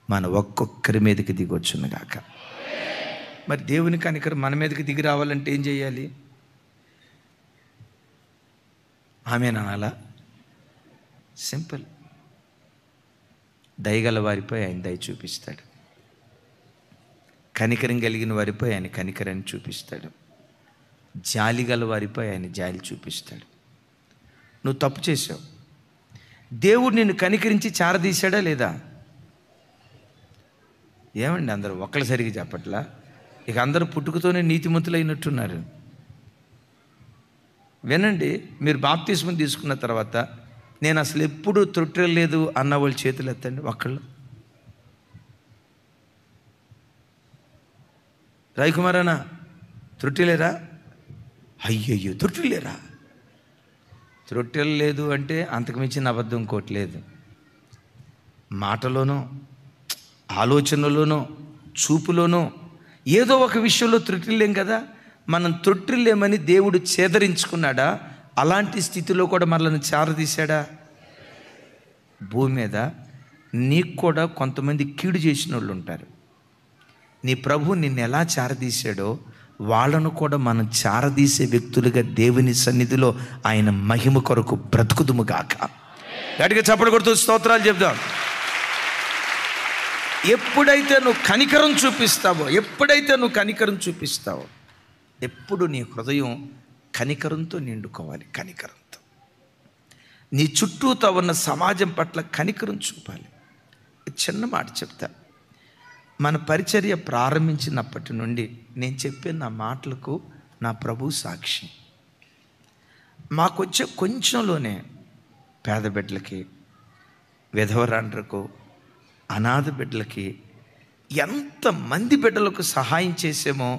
మన ఒక్కొక్కరి మీదకి దిగి వచ్చును గాక. మరి దేవుని కనికరం మన మీదకి దిగి రావాలంటే ఏం చేయాలి? ఆమేననాలా? సింపుల్. దయగల వారిపై ఆయన దయ చూపిస్తాడు, కనికరం కలిగిన వారిపై ఆయన కనికరాన్ని చూపిస్తాడు, జాలి గల వారిపై ఆయన జాలి చూపిస్తాడు. నువ్వు తప్పు చేసావు, దేవుడు నిన్ను కనికరించి చారదీశాడా లేదా? ఏమండి అందరూ ఒక్కళ్ళు సరిగా చెప్పట్లా? ఇక అందరూ పుట్టుకతోనే నీతిమంతులు అయినట్టున్నారు. వినండి, మీరు బాప్తిస్మం తీసుకున్న తర్వాత నేను అసలు ఎప్పుడు తొట్టలేదు అన్న వాళ్ళు చేతులు ఎత్తండి. ఒక్కళ్ళు. రాయకుమార్ అన్న త్రొట్టెలేరా? అయ్యయ్యో, త్రొట్టెలేరా? త్రొట్టెలు లేదు అంటే అంతకు మించిన అబద్ధం ఇంకోటి లేదు. మాటలోనో, ఆలోచనలోనో, చూపులోనో ఏదో ఒక విషయంలో త్రొట్టెలేం కదా. మనం త్రొట్టెలేమని దేవుడు చేదరించుకున్నాడా? అలాంటి స్థితిలో కూడా మనల్ని చారదీశాడా? భూమి మీద నీకు కూడా కొంతమంది కీడు చేసిన వాళ్ళు ఉంటారు. నీ ప్రభు నిన్ను ఎలా చారదీశాడో వాళ్ళను కూడా మనం చారదీసే వ్యక్తులుగా దేవుని సన్నిధిలో ఆయన మహిమ కొరకు బ్రతుకుదుముగాక. గట్టిగా చప్పట్లు కొడుతూ స్తోత్రాలు చెప్దాం. ఎప్పుడైతే నువ్వు కనికరం చూపిస్తావో ఎప్పుడు నీ హృదయం కనికరంతో నిండుకోవాలి. కనికరంతో నీ చుట్టూతో ఉన్న సమాజం పట్ల కనికరం చూపాలి. చిన్న మాట చెప్తా. మన పరిచర్య ప్రారంభించినప్పటి నుండి నేను చెప్పే నా మాటలకు నా ప్రభు సాక్షి. మాకొచ్చే కొంచెంలోనే పేద బిడ్డలకి, విధవరాండ్రకు, అనాథ బిడ్డలకి ఎంతమంది బిడ్డలకు సహాయం చేసామో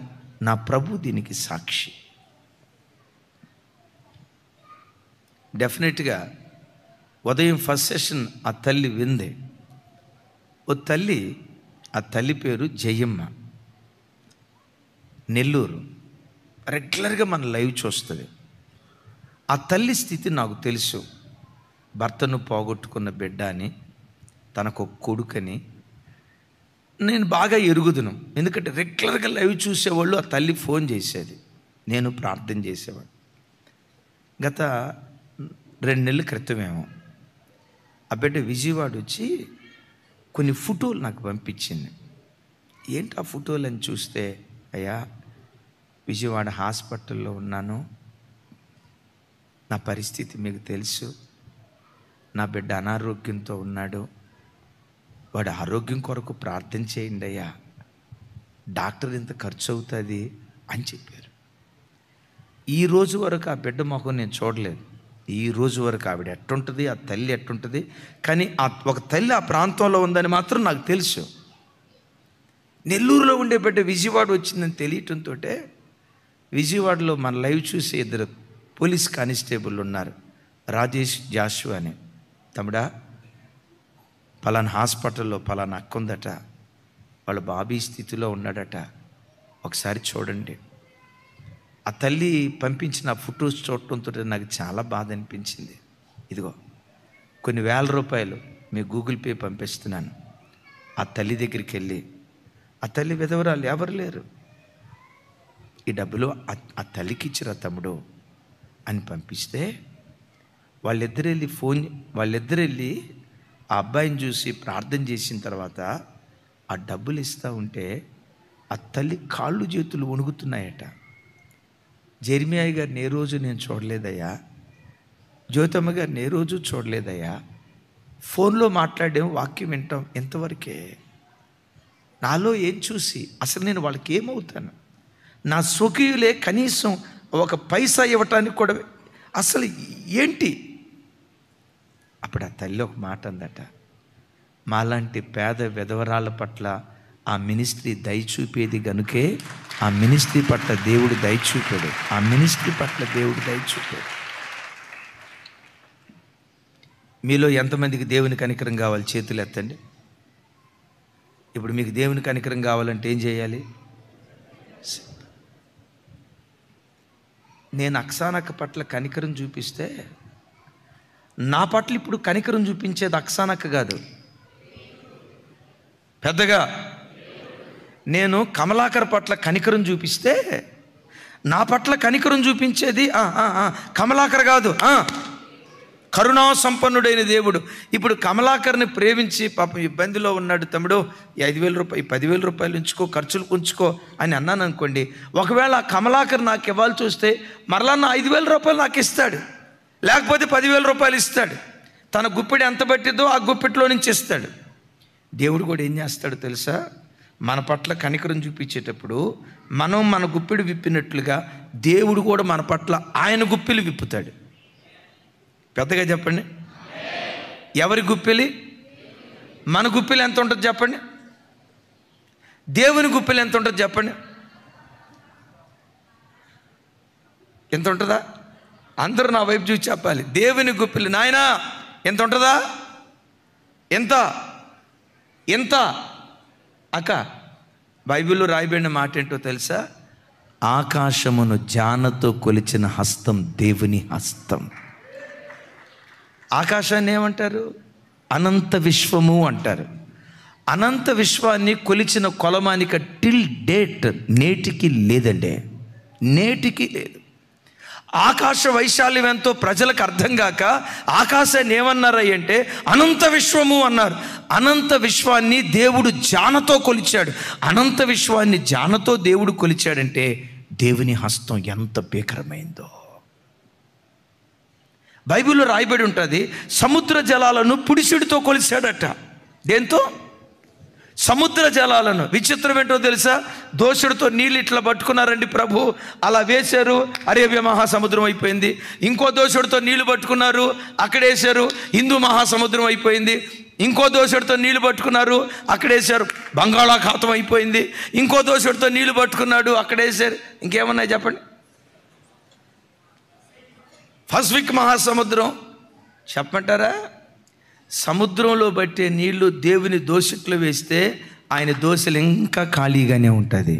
నా ప్రభు దీనికి సాక్షి. డెఫినెట్గా ఉదయం ఫస్ట్ సెషన్ ఆ తల్లి విందే. ఆ తల్లి పేరు జయమ్మ, నెల్లూరు. రెగ్యులర్గా మన లైవ్ చూస్తుంది. ఆ తల్లి స్థితి నాకు తెలుసు. భర్తను పోగొట్టుకున్న బిడ్డ అని, తనకు ఒక కొడుకని నేను బాగా ఎరుగుదును. ఎందుకంటే రెగ్యులర్గా లైవ్ చూసేవాళ్ళు ఆ తల్లి ఫోన్ చేసేది, నేను ప్రార్థన చేసేవాడు. గత 2 నెలల క్రితమేమో ఆ బిడ్డ విజయవాడ వచ్చి కొన్ని ఫోటోలు నాకు పంపించింది. ఏంటి ఆ ఫోటోలు అని చూస్తే, అయ్యా విజయవాడ హాస్పిటల్లో ఉన్నాను, నా పరిస్థితి మీకు తెలుసు, నా బిడ్డ అనారోగ్యంతో ఉన్నాడు, వాడు ఆరోగ్యం కొరకు ప్రార్థన చేయండి అయ్యా, డాక్టర్ ఇంత ఖర్చు అవుతుంది అని చెప్పారు. ఈ రోజు వరకు ఆ బిడ్డ మొహం నేను చూడలేదు. ఈ రోజు వరకు ఆవిడ ఎట్టుంటుంది, ఆ తల్లి ఎట్టుంటుంది, కానీ ఒక తల్లి ఆ ప్రాంతంలో ఉందని మాత్రం నాకు తెలుసు. నెల్లూరులో ఉండే బిడ్డ విజయవాడ వచ్చిందని తెలియటంతో విజయవాడలో మన లైవ్ చూసి 2 పోలీస్ కానిస్టేబుల్ ఉన్నారు, రాజేష్, జాషు అని. తమ్ముడా, పలానా హాస్పిటల్లో పలానా అక్క ఉందట, వాళ్ళ బాబీ స్థితిలో ఉన్నాడట, ఒకసారి చూడండి. ఆ తల్లి పంపించిన ఫొటోస్ చూడటంతో నాకు చాలా బాధ అనిపించింది. ఇదిగో కొన్ని వేల రూపాయలు మీ గూగుల్ పే పంపిస్తున్నాను. ఆ తల్లి దగ్గరికి వెళ్ళి, ఆ తల్లి విధవరాలు, ఎవరు లేరు, ఈ డబ్బులు ఆ తల్లికి ఇచ్చిరా తమ్ముడు అని పంపిస్తే, వాళ్ళిద్దరు వెళ్ళి ఆ అబ్బాయిని చూసి ప్రార్థన చేసిన తర్వాత ఆ డబ్బులు ఇస్తూ ఉంటే ఆ తల్లి కాళ్ళు చేతులు వణుకుతున్నాయట. జెర్మియా గారిని ఏ రోజు నేను చూడలేదయ్యా, జ్యోతమ్మ గారిని ఏ రోజు చూడలేదయ్యా, ఫోన్లో మాట్లాడేం, వాక్యం వింటాం, ఎంతవరకే. నాలో ఏం చూసి అసలు నేను వాళ్ళకి ఏమవుతాను? నా స్వకీయులే కనీసం ఒక పైసా ఇవ్వటానికి కూడా అసలు ఏంటి? అప్పుడు ఆ తల్లి ఒక మాట అందట, మాలాంటి పేద విధవరాల పట్ల ఆ మినిస్ట్రీ దయ చూపేది గనుకే ఆ మినిస్ట్రీ పట్ల దేవుడు దయ చూపాడు. ఆ మినిస్ట్రీ పట్ల దేవుడు దయ చూపాడు. మీలో ఎంతమందికి దేవుని కనికరం కావాలి? చేతులు ఎత్తండి. ఇప్పుడు మీకు దేవుని కనికరం కావాలంటే ఏం చేయాలి? నేను అక్సానక్క పట్ల కనికరం చూపిస్తే, నా పట్ల ఇప్పుడు కనికరం చూపించేది అక్సానక్క కాదు, పెద్దగా నేను కమలాకర్ పట్ల కనికరం చూపిస్తే నా పట్ల కనికరం చూపించేది కమలాకర్ కాదు, కరుణా సంపన్నుడైన దేవుడు. ఇప్పుడు కమలాకర్ని ప్రేమించి పాపం ఇబ్బందిలో ఉన్నాడు, తమ్ముడు 5,000 రూపాయలు 10,000 రూపాయలు ఉంచుకో, ఖర్చులు ఉంచుకో అని అన్నాను అనుకోండి. ఒకవేళ కమలాకర్ నాకు ఇవ్వాలి చూస్తే మరలా నా 5,000 రూపాయలు నాకు ఇస్తాడు, లేకపోతే 10,000 రూపాయలు ఇస్తాడు. తన గుప్పిడి ఎంత పట్టిద్దో ఆ గుప్పిట్లో నుంచి ఇస్తాడు. దేవుడు కూడా ఏం చేస్తాడు తెలుసా? మన పట్ల కనికరం చూపించేటప్పుడు మనం మన గుప్పిడి విప్పినట్లుగా దేవుడు కూడా మన పట్ల ఆయన గుప్పిలు విప్పుతాడు. పెద్దగా చెప్పండి. ఎవరి గుప్పిలి? మన గుప్పిలు ఎంత ఉంటుంది చెప్పండి, దేవుని గుప్పిలు ఎంత ఉంటుంది చెప్పండి, ఎంత ఉంటుందా? అందరూ నా వైపు చూసి చెప్పాలి. దేవుని గుప్పిలు నాయనా ఎంత ఉంటుందా? ఎంత ఎంత అక్క, బైబిల్లో రాయబడిన మాట ఏంటో తెలుసా? ఆకాశమును జానతో కొలిచిన హస్తం దేవుని హస్తం. ఆకాశాన్ని ఏమంటారు? అనంత విశ్వము అంటారు. అనంత విశ్వాన్ని కొలిచిన కొలమానిక టిల్ డేట్ నేటికి లేదండి, నేటికి లేదు. ఆకాశ వైశాల్యం ఎంతో ప్రజలకు అర్థం కాక ఆకాశాన్ని ఏమన్నారు అంటే అనంత విశ్వము అన్నారు. అనంత విశ్వాన్ని దేవుడు జానతో కొలిచాడు. అనంత విశ్వాన్ని జానతో దేవుడు కొలిచాడంటే దేవుని హస్తం ఎంత భీకరమైందో బైబిల్లో రాయబడి ఉంటుంది. సముద్ర జలాలను పుడిసిడితో కొలిచాడట. దేంతో? సముద్ర జలాలను. విచిత్రం ఏంటో తెలుసా? దోషుడితో నీళ్ళు ఇట్లా పట్టుకున్నారండి ప్రభు, అలా వేశారు, అరేబియా మహాసముద్రం అయిపోయింది. ఇంకో దోషుడితో నీళ్లు పట్టుకున్నారు, అక్కడేశారు, హిందూ మహాసముద్రం అయిపోయింది. ఇంకో దోషుడితో నీళ్లు పట్టుకున్నారు, అక్కడేశారు, బంగాళాఖాతం అయిపోయింది. ఇంకో దోషుడితో నీళ్లు పట్టుకున్నాడు, అక్కడేశారు. ఇంకేమన్నాయి చెప్పండి? పసిఫిక్ మహాసముద్రం చెప్పమంటారా? సముద్రంలో పట్టే నీళ్లు దేవుని దోషకులు వేస్తే ఆయన దోశలు ఇంకా ఖాళీగానే ఉంటుంది.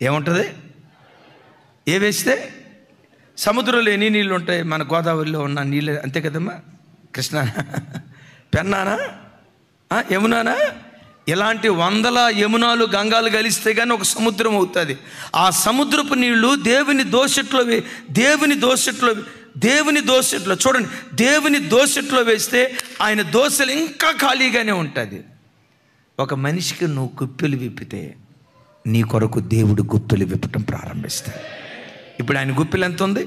ఏముంటుంది? ఏ వేస్తే సముద్రంలో ఎన్ని నీళ్ళు ఉంటాయి? మన గోదావరిలో ఉన్న నీళ్ళు అంతే కదమ్మా. కృష్ణానా, పెన్నానా, యమునానా, ఇలాంటి వందల యమునాలు గంగాలు కలిస్తే కానీ ఒక సముద్రం అవుతుంది. ఆ సముద్రపు నీళ్లు దేవుని దోసెట్లో చూడండి, దేవుని దోసెట్లో వేస్తే ఆయన దోసెలు ఇంకా ఖాళీగానే ఉంటుంది. ఒక మనిషికి నువ్వు గుప్పెలు విప్పితే నీ కొరకు దేవుడు గుప్పెలు విప్పటం ప్రారంభిస్తాడు. ఇప్పుడు ఆయన గుప్పెలు ఎంత ఉంది?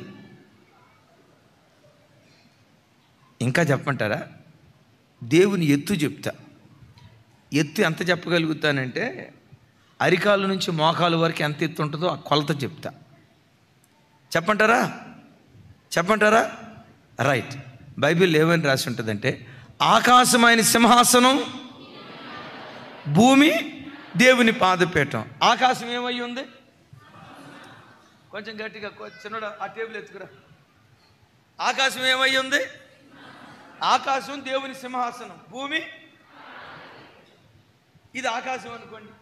ఇంకా చెప్పమంటారా? దేవుని ఎత్తు చెప్తా. ఎత్తు ఎంత చెప్పగలుగుతానంటే అరికాలు నుంచి మోకాలు వరకు ఎంత ఎత్తు ఉంటుందో ఆ కొలత చెప్తా. చెప్పంటారా? రైట్. బైబిల్ ఏమని రాసి ఉంటుందంటే, ఆకాశం ఆయన సింహాసనం, భూమి దేవుని పాదపీఠం. ఆకాశం ఏమై ఉంది? కొంచెం గట్టిగా చిన్నడా ఆ టేబుల్ ఎత్తుకురా. ఆకాశం ఏమై ఉంది? ఆకాశం దేవుని సింహాసనం, భూమి ఇది ఆకాశం అనుకోండి.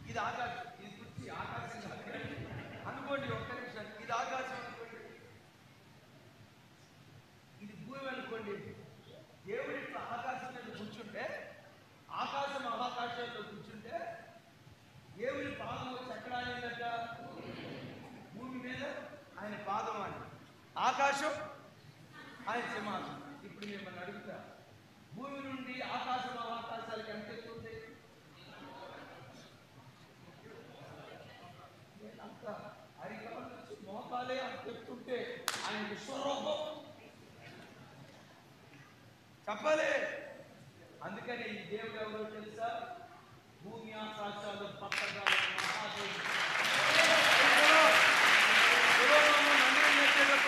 ఇది ఆకాశం, ఇది పృథ్వీ, ఆకాశం అనుకోండి. ఒక్క నిమిషం, ఇది ఆకాశం అనుకోండి, ఇది భూమి అనుకోండి. దేవుడి ఇట్లా ఆకాశం మీద కూర్చుంటే, ఆకాశం మహాకాశంలో కూర్చుంటే దేవుని పాదం వచ్చి ఎక్కడ ఆగిందట? భూమి మీద ఆయన పాదం అని. ఆకాశం ఆయన సింహాసనం. ఇప్పుడు మిమ్మల్ని అడుగుతా, భూమి నుండి ఆకాశం మహాకాశాలకి ఎంత ఎత్తుంది? అరికాల నుంచి మోకాలే అంత ఎత్తుంటే ఆయన విశ్వరూపం చెప్పాలి. అందుకని ఈ దేవుడు ఎవరో తెలుసా? భూమి ఆకాశాలు పట్టగల మహాదేవుడు.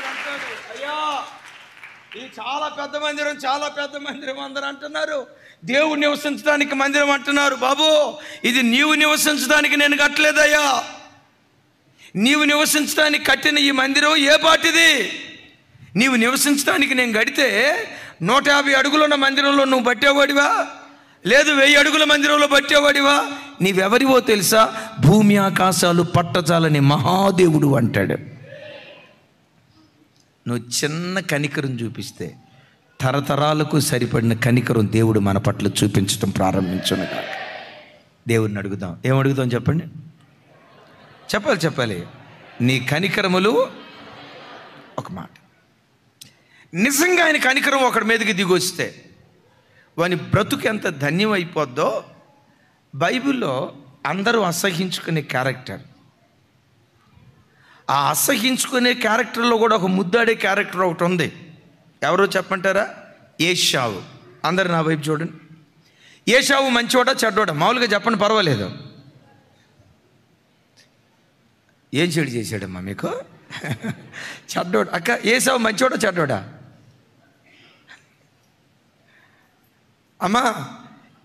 అంటాడు, అయ్యా ఇది చాలా పెద్ద మందిరం అందరూ అంటున్నారు. దేవుడు నివసించడానికి మందిరం అంటున్నారు. బాబు, ఇది నీవు నివసించడానికి నేను కట్టలేదయ్యా. నీవు నివసించడానికి కట్టిన ఈ మందిరం ఏ పాటిది? నీవు నివసించడానికి నేను కడితే 150 అడుగులున్న మందిరంలో నువ్వు పట్టేవాడివా? లేదు 1000 అడుగుల మందిరంలో పట్టేవాడివా? నీవెవరివో తెలుసా? భూమి ఆకాశాలు పట్టజాలని మహాదేవుడు అంటాడు. నువ్వు చిన్న కనికరం చూపిస్తే తరతరాలకు సరిపడిన కనికరం దేవుడు మన పట్ల చూపించడం ప్రారంభించునుగా. దేవుడిని అడుగుదాం. ఏమడుగుదాం చెప్పండి? చెప్పాలి. నీ కనికరములు, ఒక మాట, నిజంగా ఆయన కనికరం ఒకడి మీదకి దిగొస్తే వాని బ్రతుకు ఎంత ధన్యం అయిపోద్దో. బైబిల్లో అందరూ అసహించుకునే క్యారెక్టర్, ఆ అసహించుకునే క్యారెక్టర్లో కూడా ఒక ముద్దాడే క్యారెక్టర్ ఒకటి ఉంది. ఎవరో చెప్పంటారా? ఏశావు. అందరు నా వైపు చూడండి. ఏశావు మంచివాడా చెడ్డోడా? మామూలుగా చెప్పండి, పర్వాలేదు. ఏం చెడు చేశాడమ్మా మీకు? చెడ్డోడు. అక్క, ఏశావు మంచివాడా చెడ్డోడా? అమ్మా,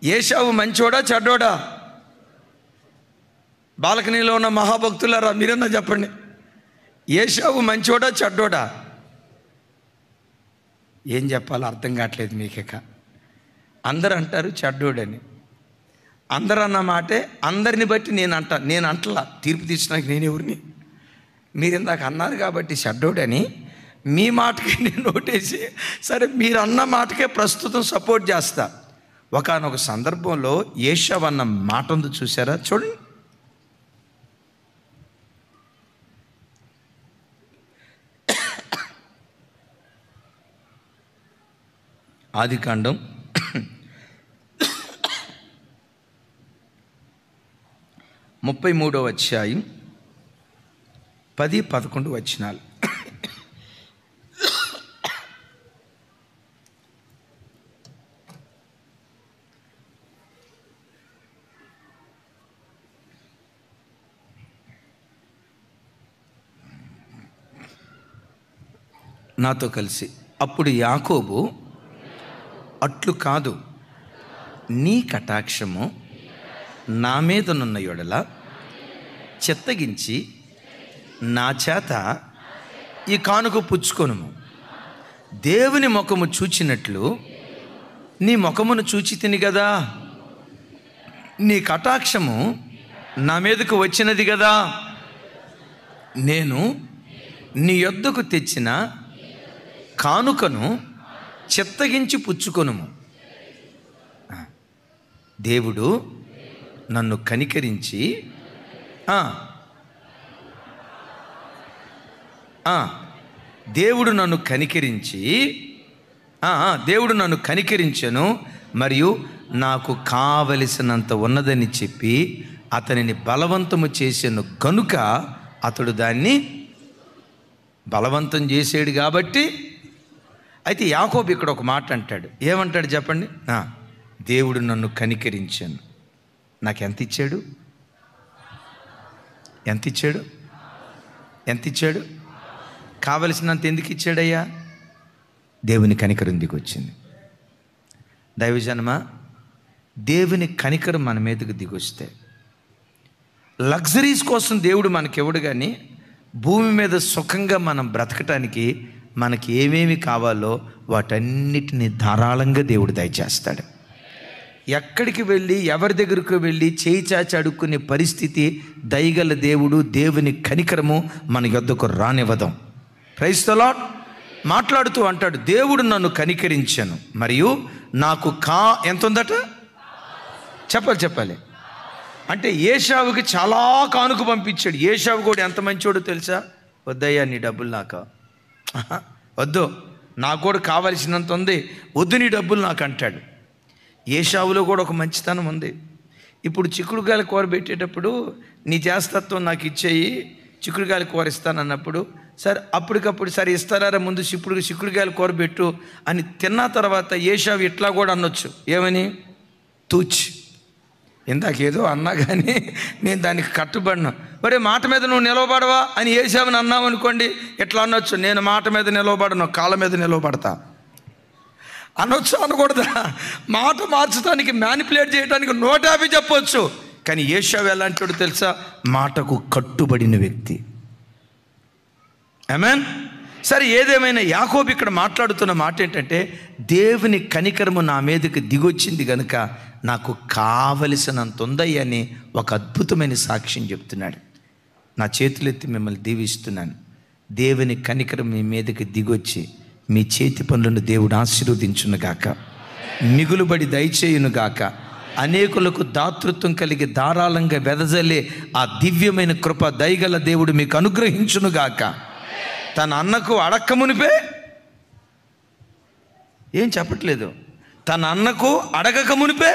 ఏశావు మంచివాడా చెడ్డోడా? బాలకనీలో ఉన్న మహాభక్తులారా మీరన్నా చెప్పండి, ఏశావు మంచివాడా చెడ్డోడా? ఏం చెప్పాలో అర్థం కావట్లేదు మీకేక. అందరు అంటారు చెడ్డోడని. అందరు అన్న మాటే అందరిని బట్టి నేను అంటలా. తీర్పు తీర్చడానికి నేను ఎవరిని? మీరు ఇందాక అన్నారు కాబట్టి చెడ్డోడని మీ మాటకి నేను నోటేసి, సరే మీరు అన్న మాటకే ప్రస్తుతం సపోర్ట్ చేస్తా. ఒకానొక సందర్భంలో ఏశావు అన్న మాట ఉంది, చూసారా? చూడండి. ఆదికాండం 33వ అధ్యాయం 10-11 వచనాలు. నాతో కలిసి. అప్పుడు యాకోబు, అట్లు కాదు, నీ కటాక్షము నా మీదనున్న యొడల చిత్తగించి నా చేత ఈ కానుక పుచ్చుకొనుము. దేవుని ముఖము చూచినట్లు నీ ముఖమును చూచి తిని కదా. నీ కటాక్షము నా మీదకు వచ్చినది కదా. నేను నీ యొద్దకు తెచ్చిన కానుకను చిత్తగించి పుచ్చుకొనుము. దేవుడు నన్ను కనికరించి దేవుడు నన్ను కనికరించెను మరియు నాకు కావలసినంత ఉన్నదని చెప్పి అతనిని బలవంతము చేసాను కనుక అతడు దాన్ని బలవంతం చేసాడు కాబట్టి. అయితే యాకోబు ఇక్కడ ఒక మాట అంటాడు. ఏమంటాడు చెప్పండి? దేవుడు నన్ను కనికరించాను. నాకు ఎంత ఇచ్చాడు? కావలసినంత ఎందుకు ఇచ్చాడయ్యా? దేవుని కనికరం దిగొచ్చింది. దైవజనమా, దేవుని కనికరం మన మీదకి దిగొస్తే, లగ్జరీస్ కోసం దేవుడు మనకివ్వడు, కానీ భూమి మీద సుఖంగా మనం బ్రతకటానికి మనకి ఏమేమి కావాలో వాటన్నిటిని ధారాళంగా దేవుడు దయచేస్తాడు. ఎక్కడికి వెళ్ళి ఎవరి దగ్గరకు వెళ్ళి చేయి చాచి అడుక్కునే పరిస్థితి దయగల దేవుడు, దేవుని కనికరము మన యొద్దకు రానివ్వదాం. Praise the lord. మాట్లాడుతూ అంటాడు, దేవుడు నన్ను కనికరించాను మరియు నాకు ఎంత ఉందట? చెప్పాలి. అంటే ఏశావుకి చాలా కానుక పంపించాడు. ఏశావు కూడా ఎంత మంచోడో తెలుసా? వద్దయ్యా నీ డబ్బులు నాకు వద్దు, నాకు కూడా కావలసినంత ఉంది, వద్దు నీ డబ్బులు నాకు అంటాడు. ఏశావులో కూడా ఒక మంచితనం ఉంది. ఇప్పుడు చిక్కుడుకాయల కూర పెట్టేటప్పుడు నీ చేస్తత్వం నాకు ఇచ్చేయి, చిక్కుడుకాయల కూర ఇస్తానన్నప్పుడు సరే అప్పటికప్పుడు సరే ఇస్తారా ముందు చిక్కుడుకాయల కూర పెట్టు అని తిన్న తర్వాత ఏశావు ఇట్లా కూడా అనొచ్చు. ఏమని? తూచి, ఇందాకేదో అన్నా కానీ నేను దానికి కట్టుబడినా, మరి మాట మీద నువ్వు నిలవబడవా అని ఏశావుని అన్నావు అనుకోండి, ఎట్లా అనొచ్చు? నేను మాట మీద నిలవబడను, కాళ్ళ మీద నిలవబడతా అనొచ్చు. అనకూడదా? మాట మార్చడానికి, మ్యానిపులేట్ చేయడానికి 150 చెప్పవచ్చు. కానీ ఏశావు ఎలాంటివాడు తెలుసా? మాటకు కట్టుబడిన వ్యక్తి. ఆమేన్. సరే, ఏదేమైనా యాకోబు ఇక్కడ మాట్లాడుతున్న మాట ఏంటంటే, దేవుని కనికరము నా మీదకి దిగొచ్చింది కనుక నాకు కావలసినంత ఉందని ఒక అద్భుతమైన సాక్ష్యం చెప్తున్నాడు. నా చేతులెత్తి మిమ్మల్ని దీవిస్తున్నాను. దేవుని కనికరం మీ మీదకి దిగొచ్చి మీ చేతి పనులను దేవుడు ఆశీర్వదించునుగాక, మిగులుబడి దయచేయునుగాక, అనేకులకు దాతృత్వం కలిగి ధారాళంగా వెదజల్లే ఆ దివ్యమైన కృప దయగల దేవుడు మీకు అనుగ్రహించునుగాక. తన అన్నకు అడక్కమునిపే ఏం చెప్పట్లేదు, తన అన్నకు అడగక మునిపే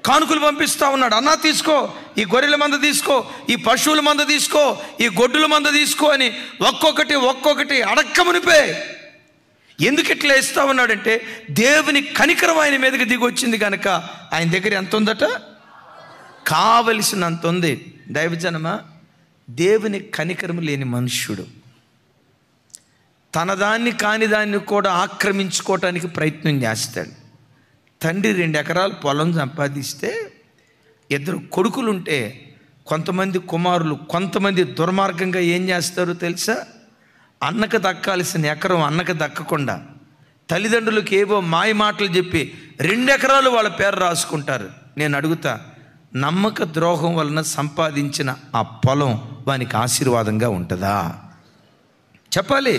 కానుకలు పంపిస్తూ ఉన్నాడు. అన్నా తీసుకో, ఈ గొర్రెల మంద తీసుకో, ఈ పశువుల మంద తీసుకో, ఈ గొడ్డుల మంద తీసుకో అని ఒక్కొక్కటి అడక్క మునిపే. ఎందుకు ఇట్లా ఇస్తా ఉన్నాడంటే, దేవుని కనికరం ఆయన మీదకి దిగి వచ్చింది కనుక ఆయన దగ్గర ఎంత ఉందట? కావలసినంత ఉంది. దైవజనమా, దేవుని కనికరం లేని మనుష్యుడు తన దాన్ని కాని దాన్ని కూడా ఆక్రమించుకోవటానికి ప్రయత్నం చేస్తాడు. తండ్రి 2 ఎకరాల పొలం సంపాదిస్తే 2 కొడుకులుంటే కొంతమంది కుమారులు కొంతమంది దుర్మార్గంగా ఏం చేస్తారో తెలుసా? అన్నకు దక్కాల్సిన ఎకరం అన్నకు దక్కకుండా తల్లిదండ్రులకు ఏవో మాయ మాటలు చెప్పి 2 ఎకరాలు వాళ్ళ పేరు రాసుకుంటారు. నేను అడుగుతా, నమ్మక ద్రోహం వలన సంపాదించిన ఆ పొలం వానికి ఆశీర్వాదంగా ఉంటుందా? చెప్పాలి.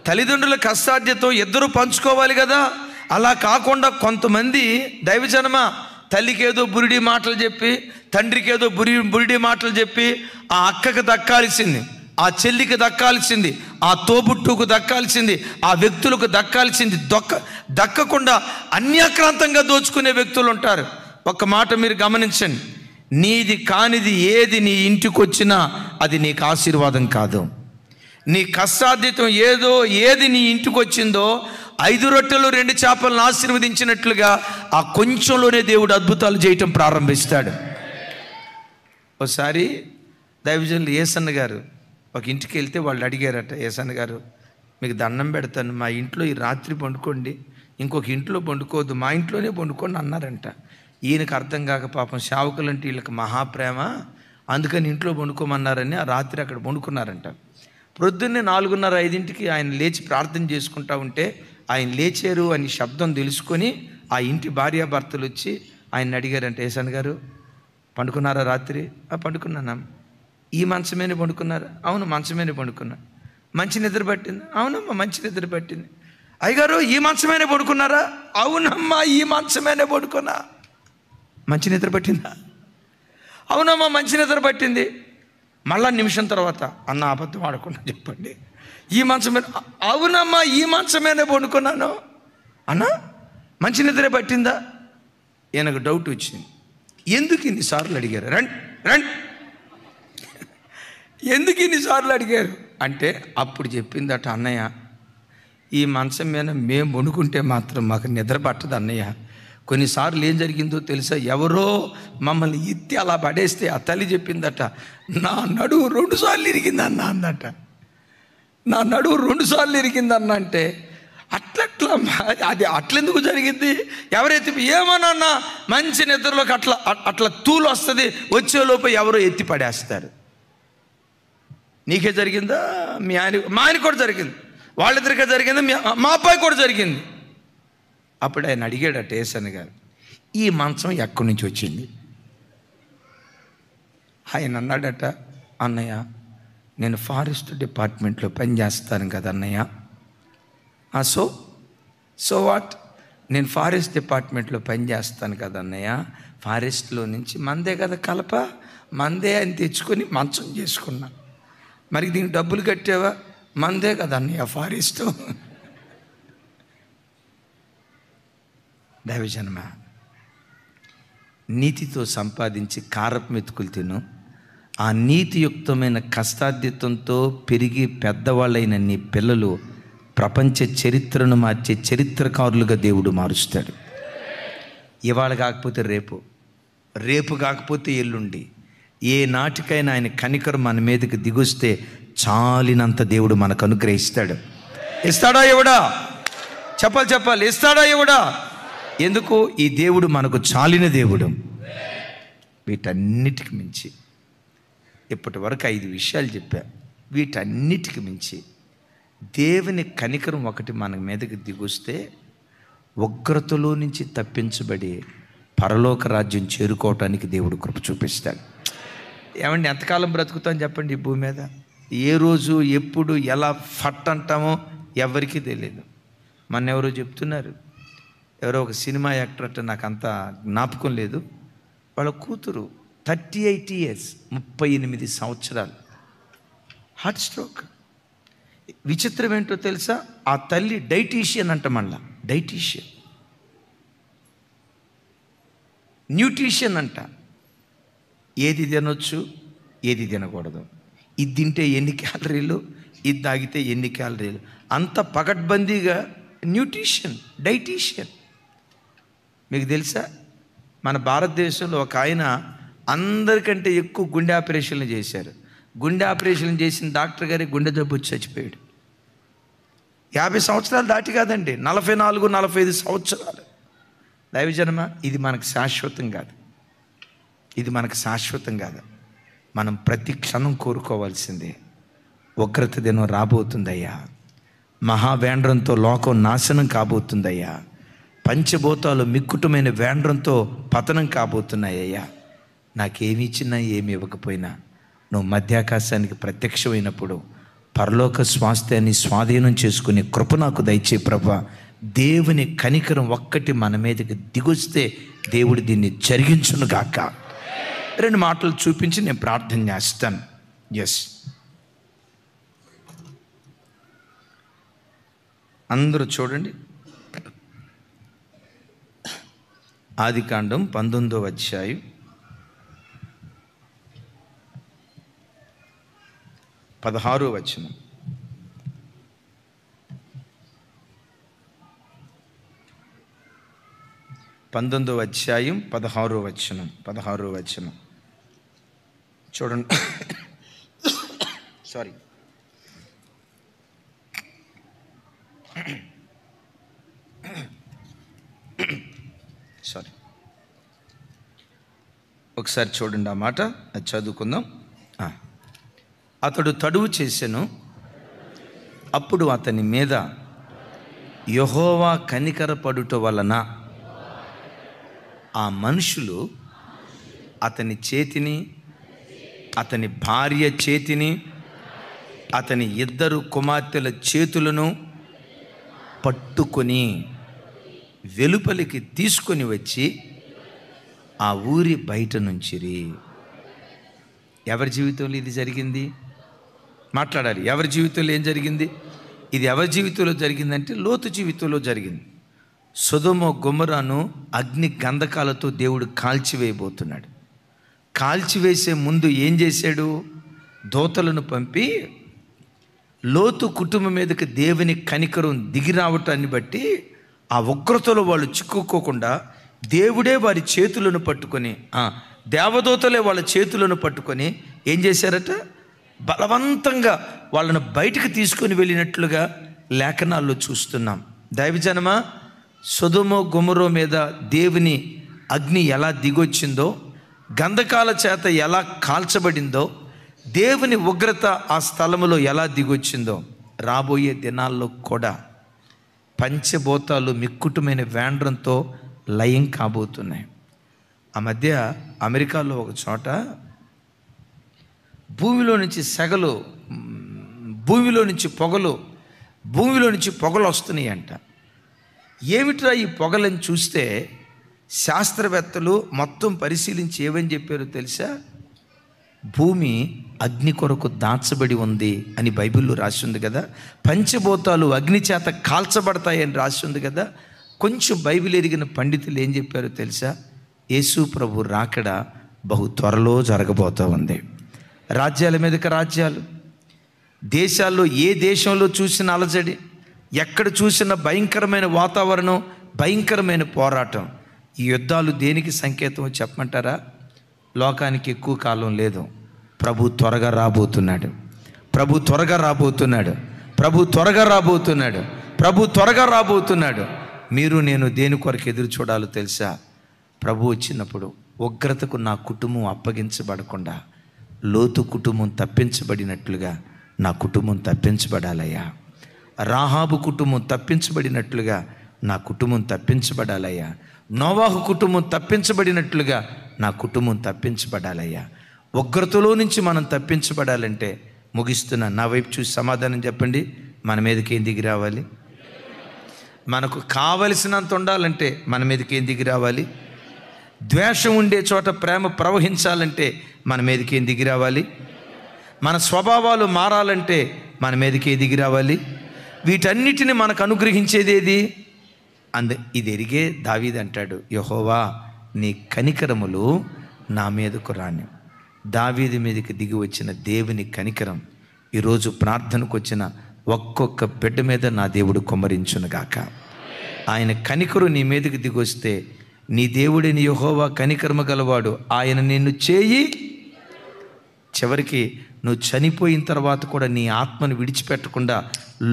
తల్లిదండ్రుల కష్టార్జితం 2 పంచుకోవాలి కదా. అలా కాకుండా కొంతమంది దైవజనమ తల్లికి ఏదో బురిడి మాటలు చెప్పి, తండ్రికి ఏదో బురిడి మాటలు చెప్పి, ఆ అక్కకు దక్కాల్సింది, ఆ చెల్లికి దక్కాల్సింది, ఆ తోబుట్టుకు దక్కాల్సింది, ఆ వ్యక్తులకు దక్కాల్సింది దక్కకుండా అన్యాక్రాంతంగా దోచుకునే వ్యక్తులు ఉంటారు. ఒక మాట మీరు గమనించండి, నీది కానిది ఏది నీ ఇంటికి వచ్చినా అది నీకు ఆశీర్వాదం కాదు. నీ కష్టార్జితం ఏది నీ ఇంటికి వచ్చిందో 5 రొట్టెలు 2 చేపలను ఆశీర్వదించినట్లుగా ఆ కొంచెంలోనే దేవుడు అద్భుతాలు చేయటం ప్రారంభిస్తాడు. ఒకసారి దైవజనులు ఏసన్న గారు ఒక ఇంటికి వెళ్తే వాళ్ళు అడిగారట, ఏసన్న గారు మీకు దండం పెడతాను, మా ఇంట్లో ఈ రాత్రి పండుకోండి, ఇంకొక ఇంట్లో పండుకోవద్దు, మా ఇంట్లోనే పండుకోండి అన్నారంట. ఈయనకు అర్థం కాక పాపం సేవకులంటే వీళ్ళకి మహాప్రేమ, అందుకని ఇంట్లో పండుకోమన్నారని ఆ రాత్రి అక్కడ పండుకున్నారంట. ప్రొద్దున్నే 4:30-5ంటికి ఆయన లేచి ప్రార్థన చేసుకుంటా ఉంటే ఆయన లేచారు అని శబ్దం తెలుసుకొని ఆ ఇంటి భార్యాభర్తలు వచ్చి ఆయన అడిగారంట, ఏసన్న గారు పండుకున్నారా రాత్రి? పండుకున్నానా. ఈ మంచమేనే పండుకున్నారా? అవును, మంచమేనే పండుకున్నా. మంచి నిద్ర పట్టింది? అవునమ్మా, మంచి నిద్ర పట్టింది. అయ్యగారు, ఈ మంచమేనే పడుకున్నారా? అవునమ్మా, ఈ మంచమేనే పడుకున్నా. మంచి నిద్ర పట్టిందా? అవునమ్మా, మంచి నిద్ర పట్టింది. మళ్ళా నిమిషం తర్వాత, అన్న అబద్ధం ఆడకుండా చెప్పండి, ఈ మంచమే. అవునమ్మా, ఈ మంచమేనే పడుకున్నాను. అన్న, మంచి నిద్రే పట్టిందా? ఈయనకు డౌట్ వచ్చింది. ఎందుకు ఇన్నిసార్లు అడిగారు? రండి రండి, ఎందుకు ఇన్నిసార్లు అడిగారు అంటే అప్పుడు చెప్పిందట, అన్నయ్య, ఈ మంచం మీద మేము వండుకుంటే మాత్రం మాకు నిద్ర పట్టదు అన్నయ్య. కొన్నిసార్లు ఏం జరిగిందో తెలుసా? ఎవరో మమ్మల్ని ఎత్తి అలా పడేస్తే ఆ తల్లి చెప్పిందట, నా నడువు 2 సార్లు ఇరిగిందన్న అందట. నా నడువు 2 సార్లు ఇరిగిందన్న అంటే అట్లట్లా అది అట్లెందుకు జరిగింది? ఎవరైతే ఏమన్నా మంచి నిద్రలోకి అట్లా తూలు వస్తుంది, వచ్చేలోపు ఎవరో ఎత్తి పడేస్తారు. నీకే జరిగిందా? మా ఆయన కూడా జరిగింది, వాళ్ళిద్దరికే జరిగింది, మా అబ్బాయి కూడా జరిగింది. అప్పుడు ఆయన అడిగాడట ఏసన్న గారు, ఈ మంచం ఎక్కడి నుంచి వచ్చింది? ఆయన అన్నాడట, అన్నయ్య, నేను ఫారెస్ట్ డిపార్ట్మెంట్లో పనిచేస్తాను కదా అన్నయ్య. So what? నేను ఫారెస్ట్ డిపార్ట్మెంట్లో పనిచేస్తాను కదా అన్నయ్య. ఫారెస్ట్లో నుంచి మందే కదా కలప, మందే అని తెచ్చుకొని మంచం చేసుకున్నా. మరి దీనికి డబ్బులు కట్టావా? మందే కదా అన్నయ్య ఫారెస్ట్. దైవజనమ, నీతితో సంపాదించి కారపు మెతుకులు తిను. ఆ నీతియుక్తమైన కష్టాధ్యతంతో పెరిగి పెద్దవాళ్ళైన నీ పిల్లలు ప్రపంచ చరిత్రను మార్చే చరిత్రకారులుగా దేవుడు మారుస్తాడు. ఇవాళ కాకపోతే రేపు, రేపు కాకపోతే ఎల్లుండి, ఏ నాటికైనా ఆయన కనికరం మన మీదకి దిగొస్తే చాలినంత దేవుడు మనకు అనుగ్రహిస్తాడు. ఇస్తాడా ఇవ్వడా? చెప్పాలి, ఇస్తాడా ఇవ్వడా? ఎందుకు? ఈ దేవుడు మనకు చాలిన దేవుడు. వీటన్నిటికి మించి ఇప్పటి వరకు 5 విషయాలు చెప్పా. వీటన్నిటికి మించి దేవుని కనికరం ఒకటి మన మీదకి దిగొస్తే ఉగ్రతలో నుంచి తప్పించబడి పరలోక రాజ్యం చేరుకోవటానికి దేవుడు కృప చూపిస్తాడు. ఏమండి, ఎంతకాలం బ్రతుకుతాం చెప్పండి ఈ భూమి మీద? ఏ రోజు ఎప్పుడు ఎలా ఫట్ అంటామో ఎవరికీ తెలియదు. మొన్న ఎవరో చెప్తున్నారు, ఎవరో ఒక సినిమా యాక్టర్ అంటే నాకు అంత జ్ఞాపకం లేదు, వాళ్ళ కూతురు 38 years, 38 సంవత్సరాలు, హార్ట్ స్ట్రోక్. విచిత్రం ఏంటో తెలుసా? ఆ తల్లి డైటీషియన్ అంట, మళ్ళా డైటీషియన్, న్యూట్రిషన్ అంట. ఏది తినొచ్చు, ఏది తినకూడదు, ఇది తింటే ఎన్ని క్యాలరీలు, ఇది తాగితే ఎన్ని క్యాలరీలు, అంత పకడ్బందీగా న్యూట్రిషన్, డైటీషియన్. మీకు తెలుసా, మన భారతదేశంలో ఒక ఆయన అందరికంటే ఎక్కువ గుండె ఆపరేషన్లు చేశారు. గుండె ఆపరేషన్ చేసిన డాక్టర్ గారి గుండె జబ్బు వచ్చి చచ్చిపోయాడు. 50 సంవత్సరాలు దాటి కాదండి, 44, 45 సంవత్సరాలు. దైవజనమ, ఇది మనకు శాశ్వతం కాదు, ఇది మనకు శాశ్వతం కాదు. మనం ప్రతి క్షణం కోరుకోవాల్సిందే, ఉగ్రత దినం రాబోతుందయ్యా, మహావేండ్రంతో లోకం నాశనం కాబోతుందయ్యా, పంచభూతాలు మిక్కుటమైన వేండ్రంతో పతనం కాబోతున్నాయ్యా. నాకేమి ఇచ్చినా ఏమి ఇవ్వకపోయినా నువ్వు మధ్యాకాశానికి ప్రత్యక్షమైనప్పుడు పరలోక స్వాస్థ్యాన్ని స్వాధీనం చేసుకునే కృప నాకు దయచే ప్రభా. దేవుని కనికరం ఒక్కటి మన మీదకి దిగొస్తే దేవుడు దీన్ని జరిగించును గాక. 2 మాటలు చూపించి నేను ప్రార్థన చేస్తాను. ఎస్, అందరూ చూడండి, ఆదికాండం 19వ అధ్యాయం 16వ వచనం. పంతొమ్మిదవ అధ్యాయం 16వ వచనం చూడండి. సారీ, ఒకసారి చూడండి ఆ మాట, అది చదువుకుందాం. అతడు తడువు చేసెను, అప్పుడు అతని మీద యెహోవా కనికరపడుట వలన ఆ మనుషులు అతని చేతిని అతని భార్య చేతిని, అతని 2 కుమార్తెల చేతులను పట్టుకొని వెలుపలికి తీసుకొని వచ్చి ఆ ఊరి బయట నుంచిరి. ఎవరి జీవితంలో ఇది జరిగింది? మాట్లాడాలి. ఎవరి జీవితంలో ఏం జరిగింది? ఇది ఎవరి జీవితంలో జరిగిందంటే లోతు జీవితంలో జరిగింది. సొదొమ గొమొరాను అగ్ని గంధకాలతో దేవుడు కాల్చివేయబోతున్నాడు. కాల్చివేసే ముందు ఏం చేశాడు? దూతలను పంపి లోతు కుటుంబం మీదకి దేవుని కనికరం దిగి రావటాన్ని బట్టి ఆ ఉగ్రతలో వాళ్ళు చిక్కుకోకుండా దేవుడే వారి చేతులను పట్టుకొని, దేవదూతలే వాళ్ళ చేతులను పట్టుకొని ఏం చేశారట? బలవంతంగా వాళ్ళను బయటకు తీసుకొని వెళ్ళినట్లుగా లేఖనాల్లో చూస్తున్నాం. దైవజనమా, సొదొమ గొమొర మీద దేవుని అగ్ని ఎలా దిగొచ్చిందో, గంధకాల చేత ఎలా కాల్చబడిందో, దేవుని ఉగ్రత ఆ స్థలములో ఎలా దిగొచ్చిందో, రాబోయే దినాల్లో కూడా పంచభూతాలు మిక్కుటమైన వేండ్రంతో లయం కాబోతున్నాయి. ఆ మధ్య అమెరికాలో ఒక చోట భూమిలో నుంచి సెగలు, భూమిలో నుంచి పొగలు వస్తున్నాయి అంట. ఏమిట్రా ఈ పొగలను చూస్తే శాస్త్రవేత్తలు మొత్తం పరిశీలించి ఏమని చెప్పారో తెలుసా? భూమి అగ్ని కొరకు దాచబడి ఉంది అని బైబిల్లో రాసి ఉంది కదా. పంచభూతాలు అగ్ని చేత కాల్చబడతాయని రాసి ఉంది కదా. కొంచెం బైబిల్ ఎరిగిన పండితులు ఏం చెప్పారో తెలుసా? యేసు ప్రభు రాకడ బహు త్వరలో జరగబోతూ ఉంది. రాజ్యాల మీదకి రాజ్యాలు, దేశాల్లో ఏ దేశంలో చూసిన అలజడి, ఎక్కడ చూసిన భయంకరమైన వాతావరణం, భయంకరమైన పోరాటం. ఈ యుద్ధాలు దేనికి సంకేతం చెప్పమంటారా? లోకానికి ఎక్కువ కాలం లేదు. ప్రభు త్వరగా రాబోతున్నాడు. ప్రభు త్వరగా రాబోతున్నాడు. ప్రభు త్వరగా రాబోతున్నాడు. ప్రభు త్వరగా రాబోతున్నాడు. మీరు నేను దేని కొరకు ఎదురు చూడాలో తెలుసా? ప్రభు వచ్చినప్పుడు ఉగ్రతకు నా కుటుంబం అప్పగించబడకుండా లోతు కుటుంబం తప్పించబడినట్లుగా నా కుటుంబం తప్పించబడాలయ్యా. రాహాబు కుటుంబం తప్పించబడినట్లుగా నా కుటుంబం తప్పించబడాలయ్యా. నోవాహు కుటుంబం తప్పించబడినట్లుగా నా కుటుంబం తప్పించబడాలయ్యా. ఉగ్రతలో నుంచి మనం తప్పించబడాలంటే, ముగిస్తున్నా, నా వైపు చూసి సమాధానం చెప్పండి. మన మీదకి ఏం దిగి రావాలి? మనకు కావలసినంత ఉండాలంటే మన మీదకి ఏం దిగి రావాలి? ద్వేషం ఉండే చోట ప్రేమ ప్రవహించాలంటే మన మీదకి ఏం దిగి రావాలి? మన స్వభావాలు మారాలంటే మన మీదకి ఏ దిగి రావాలి? వీటన్నిటిని మనకు అనుగ్రహించేది ఏది? ఇది ఎరిగే దావీదు అంటాడు, యెహోవా నీ కనికరములు నా మీదకు రాని. దావీదు మీదకి దిగి వచ్చిన దేవుని కనికరం ఈరోజు ప్రార్థనకు వచ్చిన ఒక్కొక్క బిడ్డ మీద నా దేవుడు కుమ్మరించునుగాక. ఆయన కనికరు నీ మీదకి దిగి వస్తే, నీ దేవుడిని యెహోవా కనికరము గలవాడు, ఆయన నిన్ను చేయి. చివరికి నువ్వు చనిపోయిన తర్వాత కూడా నీ ఆత్మను విడిచిపెట్టకుండా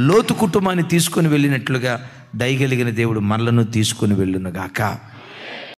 లోతు కుటుంబాన్ని తీసుకొని వెళ్ళినట్లుగా దయగలిగిన దేవుడు మనలను తీసుకొని వెళ్ళునుగాక.